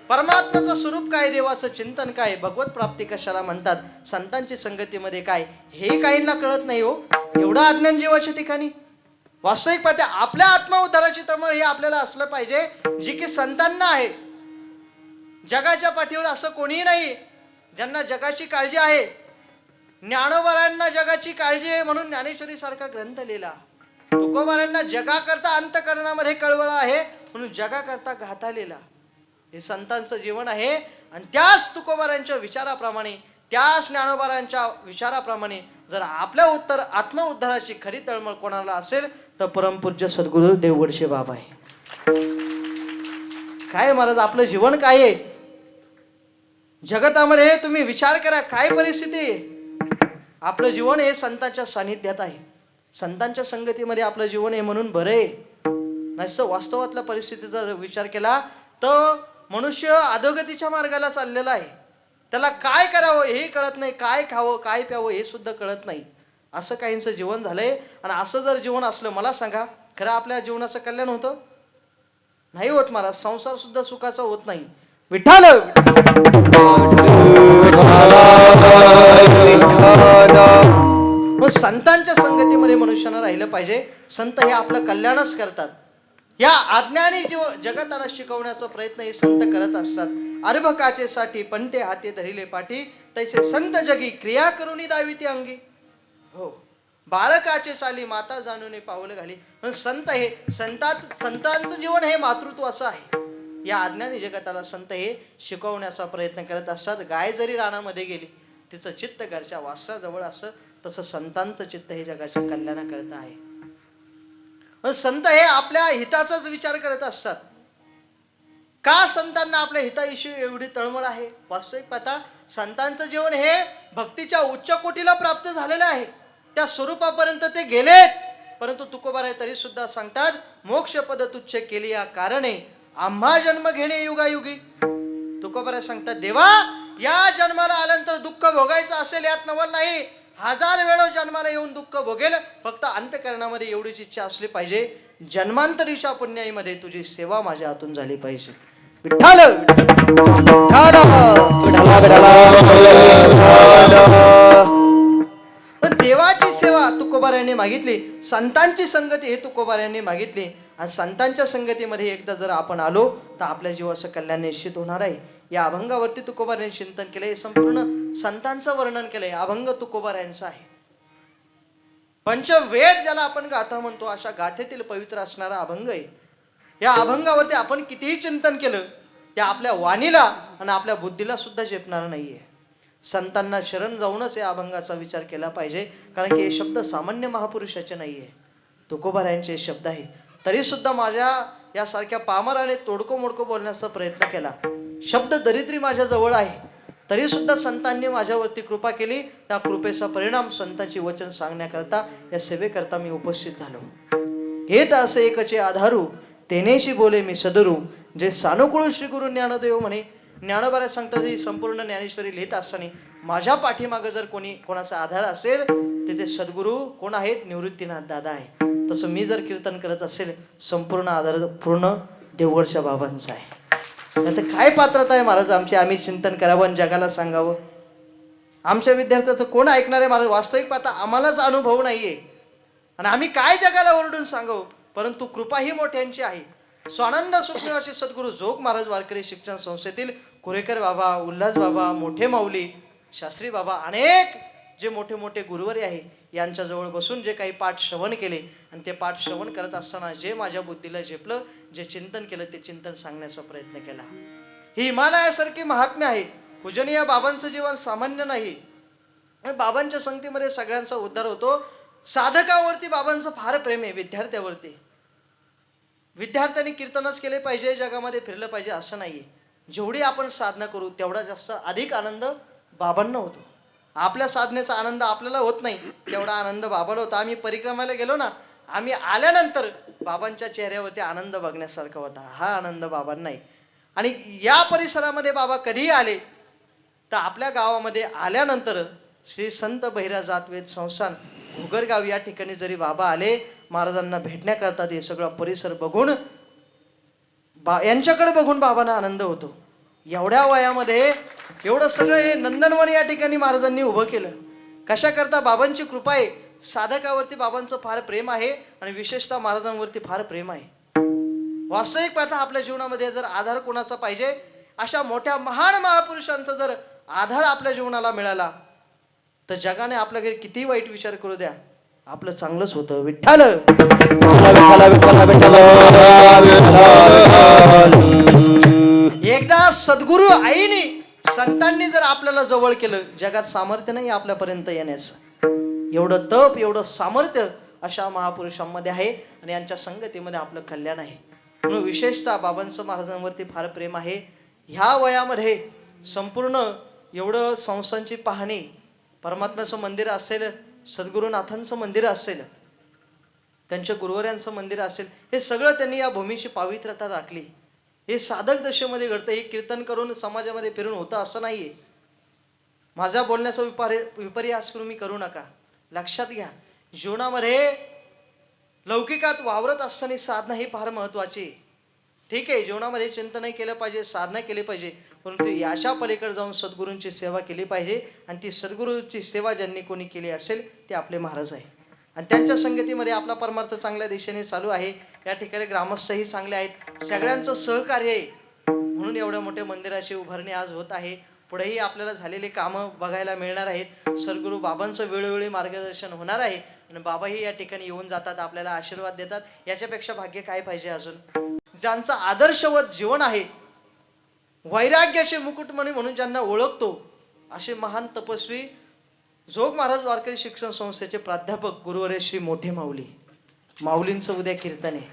परमात्म्याचं स्वरूप काय, देवाचं चिंतन काय, भगवत प्राप्ती कशाला म्हणतात, संतांची संगतीमध्ये काय, हे काहींना कळत नाही हो. एवढं अज्ञान जीवाच्या ठिकाणी. वास्तविक पाहते आपल्या आत्मउद्धाराची तळमळ ही आपल्याला असलं पाहिजे जी की संतांना आहे. जगाच्या पाठीवर असं कोणीही नाही ज्यांना जगाची काळजी आहे. ज्ञानोबारायांना जगाची काळजी आहे म्हणून ज्ञानेश्वरी सारखा ग्रंथ लिहिला. तुकोबारायांना जगाकरता अंतःकरणामध्ये कळवळा आहे म्हणून जगाकरता गाथा लिहिला. हे संतांचं जीवन आहे आणि त्याच तुकोबारायांच्या विचाराप्रमाणे, त्याच ज्ञानोबारायांच्या विचाराप्रमाणे जर आपल्या आत्मउद्धाराची खरी तळमळ कोणाला असेल तर परमपूज्य सद्गुरू देवगडचे बाबा आहे. काय महाराज आपलं जीवन काय आहे जगतामध्ये? तुम्ही विचार करा काय परिस्थिती आहे. आपलं जीवन हे संतांच्या सानिध्यात आहे, संतांच्या संगतीमध्ये आपलं जीवन आहे म्हणून बरं आहे. नसतं वास्तवातल्या परिस्थितीचा जर विचार केला तर मनुष्य अधोगतीच्या मार्गाला चाललेला आहे. त्याला काय करावं हेही कळत नाही, काय खावं काय प्यावं हे सुद्धा कळत नाही. असं काहींचं जीवन झालंय. आणि असं जर जीवन असलं, मला सांगा खरं आपल्या जीवनाचं कल्याण होतं? नाही होत महाराज. संसार सुद्धा सुखाचा होत नाही. विठ्ठल संतांच्या संगतीमध्ये मनुष्यानं राहिलं पाहिजे. संत हे आपलं कल्याणच करतात. या आज्ञाने जगताला शिकवण्याचा प्रयत्न हे संत करत असतात. अर्भकाचे साठी पंटे हाते धरिले पाठी, तैसे संत जगी क्रिया करून दावी ती अंगी. हो, बाळकाचे साली माता जाणून पाऊल घाली. पण संत हे संतांचं जीवन हे मातृत्व असं आहे. या आज्ञाने जगताला संत हे शिकवण्याचा प्रयत्न करत असतात. गाय जरी रानामध्ये गेली तिचं चित्त घरच्या वासराजवळ असं, तसं संतांचं चित्त हे जगाच्या कल्याणाकरता आहे. पण संत हे आपल्या हिताचाच विचार करत असतात. का संतांना आपल्या हिताविषयी एवढी तळमळ आहे? वास्तविक पाहता संतांचं जीवन हे भक्तीच्या उच्च कोटीला प्राप्त झालेलं आहे. त्या स्वरूपापर्यंत ते गेलेत. परंतु तुकोबाराय तरी सुद्धा सांगतात, मोक्ष पद तुच्छ केली या कारणे आम्हा जन्म घेणे युगायुगी. तुकोबाराय सांगतात, देवा या जन्माला आल्यानंतर दुःख भोगायचं असेल यात नवल नाही. 1000 वेळा जन्माला येऊन दुःख भोगेल. फक्त अंतःकरणामध्ये एवढीच इच्छा असली पाहिजे, जन्मांतरीच्या पुण्याईमध्ये तुझी सेवा माझ्या हातून झाली पाहिजे. विठ्ठल देवाची सेवा तुकोबारायांनी मागितली, संतांची संगती हे तुकोबारायांनी मागितली. आणि संतांच्या संगतीमध्ये एकदा जर आपण आलो तर आपल्या जीवाचं कल्याण निश्चित होणार आहे. या अभंगावरती तुकोबारायांनी चिंतन केलंय. संपूर्ण संतांचं वर्णन केलंय. अभंग तुकोबारायांचा आहे. पंचवेद ज्याला आपण गाथा म्हणतो अशा गाथेतील पवित्र असणारा अभंग आहे. या अभंगावरती आपण कितीही चिंतन केलं त्या आपल्या वाणीला आणि आपल्या बुद्धीला सुद्धा झेपणार नाहीये. संतांना शरण जाऊनच या अभंगाचा विचार केला पाहिजे. कारण की हे शब्द सामान्य महापुरुषाचे नाहीये, तुकोबारायांचे शब्द आहे. तरी सुद्धा माझ्या यासारख्या पामराने तोडको मोडको बोलण्याचा प्रयत्न केला. शब्द दरिद्री माझ्या जवळ आहे तरी सुद्धा संतांनी माझ्यावरती कृपा केली. त्या कृपेचा परिणाम संतांची वचन सांगण्याकरता या सेवेकरता मी उपस्थित झालो. हे तर असे एकचे आधारू तेनेशी बोले मी सदरू, जे सानुकूळ श्री गुरु ज्ञानदेव म्हणे. ज्ञानोबाराय सांगतात, ही संपूर्ण ज्ञानेश्वरी लिहित असताना माझ्या पाठीमागं जर कोणाचा आधार असेल तिथे सद्गुरू कोण आहेत? निवृत्तीनाथ दादा आहे. तसं मी जर कीर्तन करत असेल संपूर्ण आधार पूर्ण देवगडच्या बाबांचा आहे. आता काय पात्रता आहे महाराज आमची? आम्ही चिंतन करावं आणि जगाला सांगावं. आमच्या विद्यार्थ्याचं कोण ऐकणार आहे महाराज? वास्तविक पाहता आम्हालाच अनुभव नाहीये आणि आम्ही काय जगाला ओरडून सांगावं? परंतु कृपा ही मोठ्यांची आहे. स्वानंद सुखनिवासी सद्गुरू जोग महाराज वारकरी शिक्षण संस्थेतील कुरेकर बाबा, उल्हास बाबा, मोठे माऊली, शास्त्री बाबा, अनेक जे मोठे मोठे गुरुवरी आहे यांच्याजवळ बसून जे काही पाठ श्रवण केले आणि ते पाठ श्रवण करत असताना जे माझ्या बुद्धीला झेपलं, जे चिंतन केलं ते चिंतन सांगण्याचा प्रयत्न केला. ही हिमालयासारखी महात्म्य आहे. पूजनीय बाबांचं जीवन सामान्य नाही. बाबांच्या संगतीमध्ये सगळ्यांचा उद्धार होतो. साधकावरती बाबांचं फार प्रेम आहे, विद्यार्थ्यावरती. विद्यार्थ्यांनी कीर्तनच केले पाहिजे, जगामध्ये फिरलं पाहिजे असं नाहीये. जेवढी आपण साधना करू तेवढा जास्त अधिक आनंद बाबांना होतो. आपल्या साधनेचा आनंद आपल्याला होत नाही तेवढा आनंद बाबाला होता. आम्ही परिक्रमाला गेलो ना, आम्ही आल्यानंतर बाबांच्या चेहऱ्यावरती आनंद बघण्यासारखा होता. हा आनंद बाबांना नाही. आणि या परिसरामध्ये बाबा कधीही आले तर आपल्या गावामध्ये आल्यानंतर श्री संत बहिरा जातवेद संस्थान घुगरगाव या ठिकाणी जरी बाबा आले महाराजांना भेटण्याकरता, ते सगळा परिसर बघून यांच्याकडे बघून बाबांना आनंद होतो. एवढ्या वयामध्ये एवढं सगळं हे नंदनवन या ठिकाणी महाराजांनी उभं केलं. कशा करता? बाबांची कृपा आहे. साधकावरती बाबांचं फार प्रेम आहे आणि विशेषतः महाराजांवरती फार प्रेम आहे. वास्तविक पाहता आपल्या जीवनामध्ये जर आधार कोणाचा पाहिजे, अशा मोठ्या महान महापुरुषांचा जर आधार आपल्या जीवनाला मिळाला तर जगाने आपल्याकडे किती वाईट विचार करू द्या, आपलं चांगलंच होतं. विठ्ठल एकदा सद्गुरु आईने संतांनी जर आपल्याला जवळ केलं, जगात सामर्थ्य नाही आपल्यापर्यंत येण्याचं. एवढं तप, एवढं सामर्थ्य अशा महापुरुषांमध्ये आहे आणि यांच्या संगतीमध्ये आपलं कल्याण आहे. म्हणून विशेषतः बाबांचं महाराजांवरती फार प्रेम आहे. ह्या वयामध्ये संपूर्ण एवढं संस्थांची पाहणी, परमात्म्याचं मंदिर असेल, सद्गुरुनाथांचं मंदिर असेल, त्यांच्या गुरुवर्यांचं मंदिर असेल, हे सगळं त्यांनी या भूमीची पावित्र्यता राखली. हे साधक दशेमध्ये घडतं. हे कीर्तन करून समाजामध्ये फिरून होतं असं नाहीये. माझ्या बोलण्याचा विपर्यास तुम्ही करू नका. लक्षात घ्या, जीवनामध्ये लौकिकात वावरत असताना साधना ही फार महत्वाची. ठीक आहे, जीवनामध्ये चिंतन केलं पाहिजे, साधना केली पाहिजे, परंतु याच्या पलीकडे जाऊन सद्गुरूंची सेवा केली पाहिजे. आणि ती सद्गुरूंची सेवा ज्यांनी कोणी केली असेल ते आपले महाराज आहे. आणि त्यांच्या संगतीमध्ये आपला परमार्थ चांगल्या दिशेने चालू आहे. या ठिकाणी ग्रामस्थही चांगले आहेत, सगळ्यांचं सहकार्य आहे. म्हणून एवढ्या मोठ्या मंदिराची उभारणी आज होत आहे. पुढेही आपल्याला झालेली कामं बघायला मिळणार आहेत. सद्गुरू बाबांचं वेळोवेळी मार्गदर्शन होणार आहे आणि बाबाही या ठिकाणी येऊन जातात, आपल्याला आशीर्वाद देतात. याच्यापेक्षा भाग्य काय पाहिजे अजून. ज्यांचं आदर्शवत जीवन आहे, वैराग्याचे मुकुटमणी म्हणून ज्यांना ओळखतो, असे महान तपस्वी जोग महाराज वारकरी शिक्षण संस्थेचे प्राध्यापक गुरुवर्य श्री मोठे माऊली. माऊलींचं उद्या कीर्तन आहे.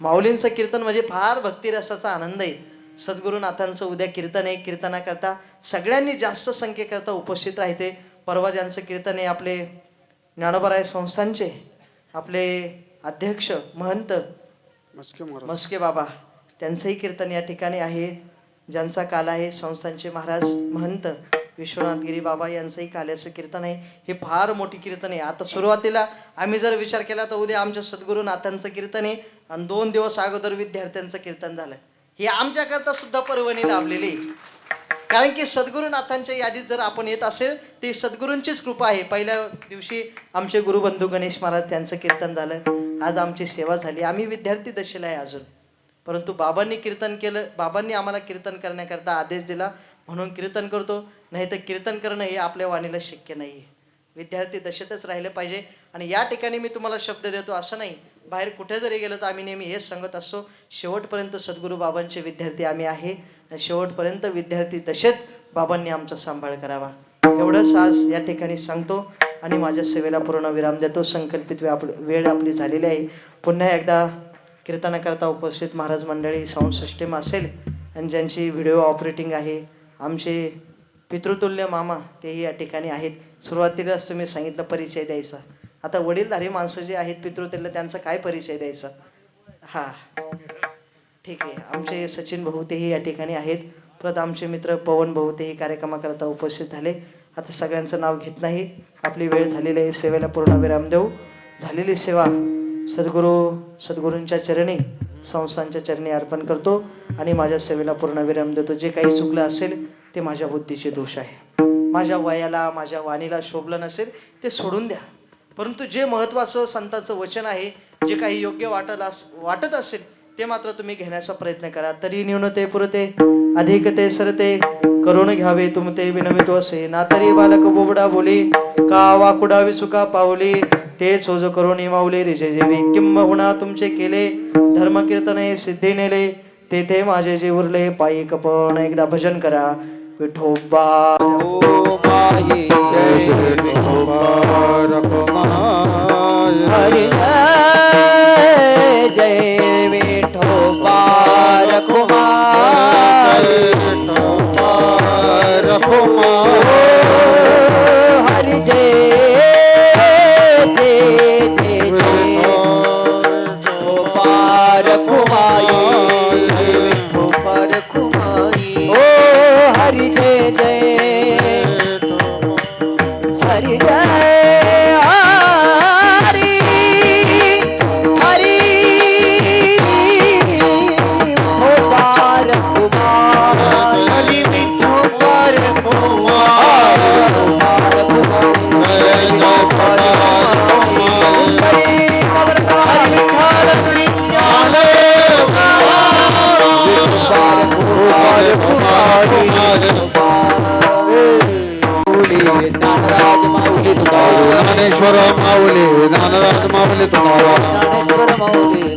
माऊलींचं कीर्तन म्हणजे फार भक्तिरसाचा आनंद आहे. सद्गुरुनाथांचं उद्या कीर्तन आहे. कीर्तनाकरता सगळ्यांनी जास्त संख्येकरता उपस्थित राहते. परवा ज्यांचं कीर्तन आहे आपले ज्ञानोबाराय संस्थांचे आपले अध्यक्ष महंत मस्के बाबा, त्यांचंही कीर्तन या ठिकाणी आहे. ज्यांचा काल आहे संस्थांचे महाराज महंत विश्वनाथ गिरी बाबा यांचंही काल्याचं कीर्तन आहे. हे फार मोठी कीर्तन आहे. आता सुरुवातीला आम्ही जर विचार केला तर उद्या आमच्या सद्गुरुनाथांचं कीर्तन आहे आणि 2 दिवस अगोदर विद्यार्थ्यांचं कीर्तन झालं. हे आमच्याकरता सुद्धा पर्वणी लाभलेली आहे. कारण की सद्गुरुनाथांच्या यादीत जर आपण येत असेल ती सद्गुरूंचीच कृपा आहे. पहिल्या दिवशी आमचे गुरुबंधू गणेश महाराज त्यांचं कीर्तन झालं. आज आमची सेवा झाली. आम्ही विद्यार्थी दशेला आहे अजून, परंतु बाबांनी कीर्तन केलं. बाबांनी आम्हाला कीर्तन करण्याकरता आदेश दिला म्हणून कीर्तन करतो. नाही तर कीर्तन करणं हे आपल्या वाणीला शक्य नाही आहे. विद्यार्थी दशेतच राहिले पाहिजे. आणि या ठिकाणी मी तुम्हाला शब्द देतो असं नाही, बाहेर कुठे जरी गेलं तर आम्ही नेहमी हेच सांगत असतो, शेवटपर्यंत सद्गुरू बाबांचे विद्यार्थी आम्ही आहे आणि शेवटपर्यंत विद्यार्थी दशेत बाबांनी आमचा सांभाळ करावा. एवढंच आज या ठिकाणी सांगतो आणि माझ्या सेवेला पूर्ण विराम देतो. संकल्पित वेळ आपली झालेली आहे. पुन्हा एकदा कीर्तनाकरता उपस्थित महाराज मंडळी, साऊंड सिस्टीम असेल आणि ज्यांची व्हिडिओ ऑपरेटिंग आहे, आमचे पितृतुल्य मामा तेही या ठिकाणी आहेत. सुरुवातीलाच तुम्ही सांगितलं परिचय द्यायचा. आता वडीलधारी माणसं जे आहेत पितृतुल्य, त्यांचा काय परिचय द्यायचा. हां ठीक आहे. आमचे सचिन भाऊ तेही या ठिकाणी आहेत. परत आमचे मित्र पवन भाऊ तेही कार्यक्रमाकरता उपस्थित झाले. आता सगळ्यांचं नाव घेत नाही, आपली वेळ झालेली आहे. सेवेला पूर्ण विराम देऊ. झालेली सेवा सद्गुरूंच्या चरणी, संस्थांच्या चरणी अर्पण करतो आणि माझ्या सेवेला पूर्ण विराम देतो. जे काही चुकलं असेल ते माझ्या बुद्धीचे दोष आहे. माझ्या वयाला, माझ्या वाणीला शोभलं नसेल ते सोडून द्या. परंतु जे महत्त्वाचं संतांचं वचन आहे, जे काही योग्य वाटत असेल ते मात्र तुम्ही घेण्याचा प्रयत्न करा. तरी न्यूनते पुरते अधिकते सरते करून घ्यावे तुमते विनमितो असे. ना तरी बालक बोबडा बोली का वाकुडावी चुका पावली तेच ओझ करून माऊले रिजे जेवी. किंबहुना तुमचे केले धर्म कीर्तने सिद्धी नेले तेथे माझे जे उरले पायी कपण. एकदा भजन करा. विठोबा हरी जय विठोबा रखुमा हरी जय जय जय विठोबा रखुमाई विठोबा रखुमाई. ओ हरी जय जय हरी जय ज्ञानेश्वर माऊली ज्ञानराज माऊली तुकाराम ज्ञानेश्वर माऊली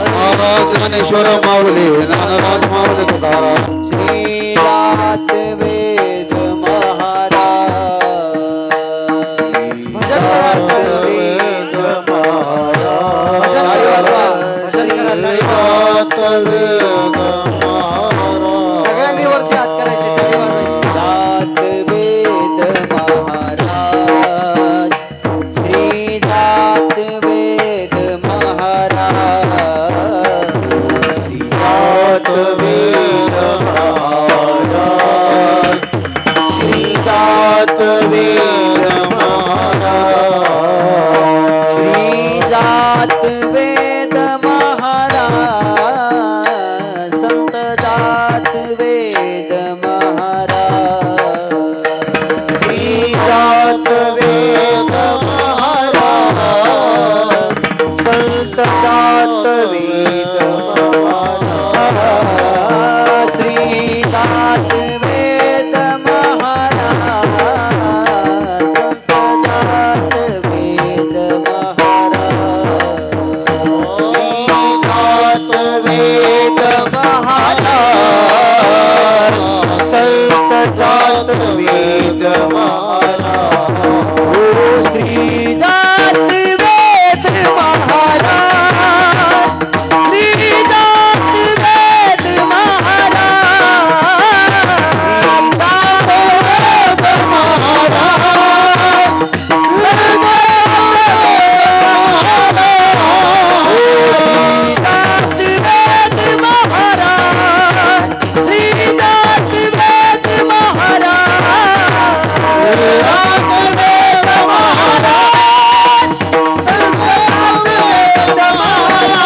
महाराज ज्ञानेश्वर माऊली ज्ञानराज माऊली तुकाराम श्रीनाथ वेद महाराज भजन करा. वेद भजन करा. भजन करा. महाराज वेद महाराज सगळ्यांनी वरती हात करायचे, टाळी वाजवायची. नाथ वेद महाराज श्रीनाथ वेद महाराज श्रीनाथ वेद महाराज श्रीनाथ वेद महाराज श्रीनाथ वेद महाराज संत जात वेद महाराज श्रीनाथ वेद महाराज संत जात वेद महाराज श्रीनाथ वेद महाराज संत जात वेद महाराज श्रीनाथ वेद महाराज संत जात वेद महाराज गुरु श्रीनाथ वेद महाराज श्रीनाथ वेद श्रीनाथ वेद महाराज श्रीनाथ वेद महाराज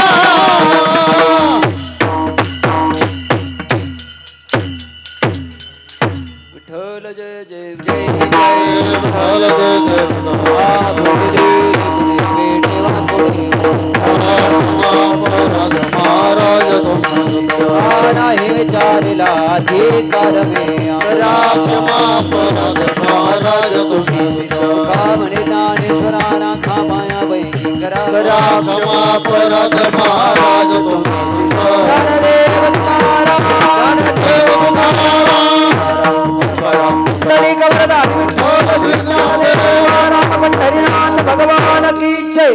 विठ्ठल जय जय जय महाराज नाही विचारला अधिकार में महाराज तुम्ही कामणे ज्ञानेश्वराना खामाया बैकी करा परत महाराज तुम्ही ज्ञानदेव तुकाराम तरी कवरदार पंढरीनाथ भगवान की जय.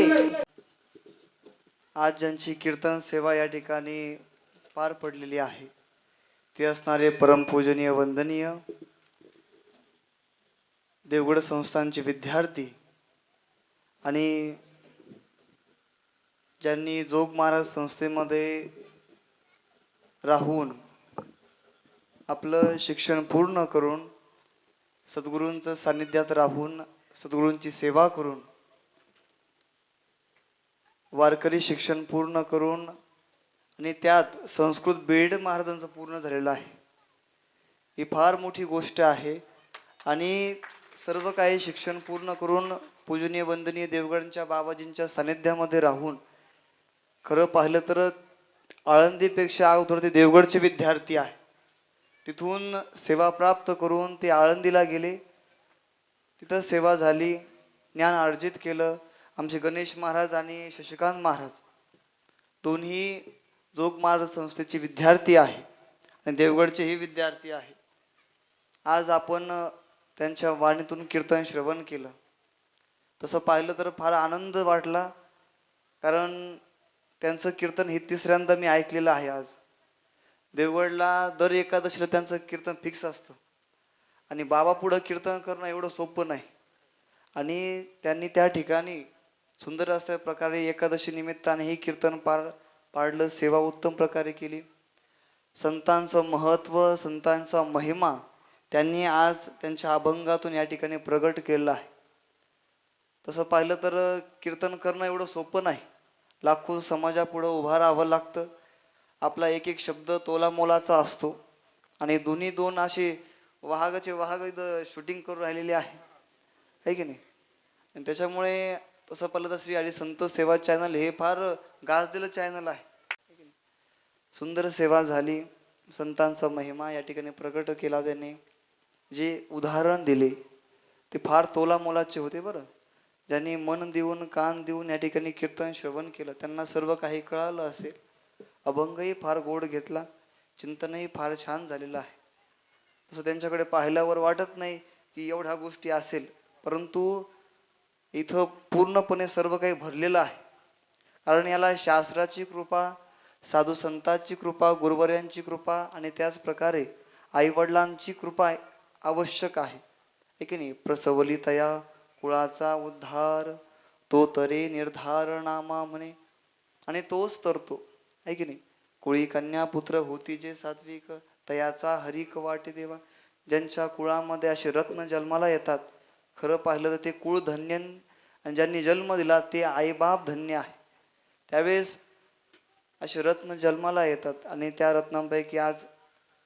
आज ज्यांची कीर्तन सेवा या ठिकाणी पार पडलेली आहे ते असणारे परमपूजनीय वंदनीय देवगड संस्थानचे विद्यार्थी आणि ज्यांनी जोग महाराज संस्थेमध्ये राहून आपलं शिक्षण पूर्ण करून सद्गुरूंचं सान्निध्यात राहून सद्गुरूंची सेवा करून वारकरी शिक्षण पूर्ण करून आणि त्यात संस्कृत बेड महाराजांचं पूर्ण झालेलं आहे. ही फार मोठी गोष्ट आहे आणि सर्व काही शिक्षण पूर्ण करून पूजनीय वंदनीय देवगडच्या बाबाजींच्या सानिध्यामध्ये राहून खरं पाहिलं तर आळंदीपेक्षा अगोदर ते देवगडचे विद्यार्थी आहे. तिथून सेवा प्राप्त करून ते आळंदीला गेले. तिथं सेवा झाली, ज्ञान अर्जित केलं. आमचे गणेश महाराज आणि शशिकांत महाराज दोन्ही जोग महाराज संस्थेचे विद्यार्थी आहे आणि देवगडचेही विद्यार्थी आहे. आज आपण त्यांच्या वाणीतून कीर्तन श्रवण केलं. तसं पाहिलं तर फार आनंद वाटला, कारण त्यांचं कीर्तन हे तिसऱ्यांदा मी ऐकलेलं आहे. आज देवगडला दर एकादशीला त्यांचं कीर्तन फिक्स असतं आणि बाबा पुढं कीर्तन करणं एवढं सोपं नाही. आणि त्यांनी त्या ठिकाणी सुंदर अशा प्रकारे एकादशी निमित्ताने हे कीर्तन पाडलं, सेवा उत्तम प्रकारे केली. संतांचं महत्त्व, संतांचा महिमा त्यांनी आज त्यांच्या अभंगातून या ठिकाणी प्रगट केलेला आहे. तसं पाहिलं तर कीर्तन करणं एवढं सोपं नाही. लाखो समाजापुढं उभं राहावं लागतं. आपला एक एक शब्द तोला मोलाचा असतो आणि दोन असे वाघाचे वाघ इथं शूटिंग करून राहिलेले आहे की नाही. आणि त्याच्यामुळे तसं पाहिलं तर श्री हरी संत सेवा चॅनल हे फार गाजलेलं चॅनल आहे. सुंदर सेवा झाली. संतांचा महिमा या ठिकाणी प्रगट केला. त्याने जे उदाहरण दिले ते फार तोला मोलाचे होते. बरं, ज्यांनी मन देऊन कान देऊन या ठिकाणी कीर्तन श्रवण केलं त्यांना सर्व काही कळालं असेल. अभंगही फार गोड घेतला, चिंतनही फार छान झालेलं आहे. तसं त्यांच्याकडे पाहिल्यावर वाटत नाही की एवढ्या गोष्टी असेल, परंतु इथं पूर्णपणे सर्व काही भरलेलं आहे. कारण याला शास्त्राची कृपा, साधू संतांची कृपा, गुरुवर्यांची कृपा आणि त्याच प्रकारे आईवडिलांची कृपा आवश्यक आहे. है की नाही? प्रसवली तया कुळाचा उद्धार, तो तरे निर्धार नामा म्हणे, आणि तोच तरतो. आहे की नाही? कुळी कन्या पुत्र होती जे सात्विक, तयाचा हरिक वाटे देवा. ज्यांच्या कुळामध्ये असे रत्न जन्माला येतात, खरं पाहिलं तर ते कुळ धन्य, आणि ज्यांनी जन्म दिला ते आईबाप धन्य आहे. त्यावेळेस असे रत्न जन्माला येतात, आणि त्या रत्नांपैकी आज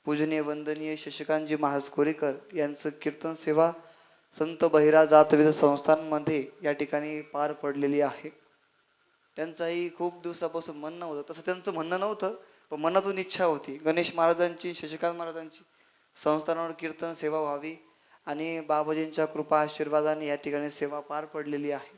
पूजनीय वंदनीय शशिकांतजी महाराज कोरेकर यांचं कीर्तन सेवा संत बहिरा जातवेद संस्थांमध्ये या ठिकाणी पार पडलेली आहे. त्यांचंही खूप दिवसापासून म्हणणं होतं, तसं त्यांचं म्हणणं नव्हतं, पण मनातून इच्छा होती गणेश महाराजांची, शशिकांत महाराजांची संस्थानावर कीर्तन सेवा व्हावी, आणि बाबाजींच्या कृपा आशीर्वादाने या ठिकाणी सेवा पार पडलेली आहे.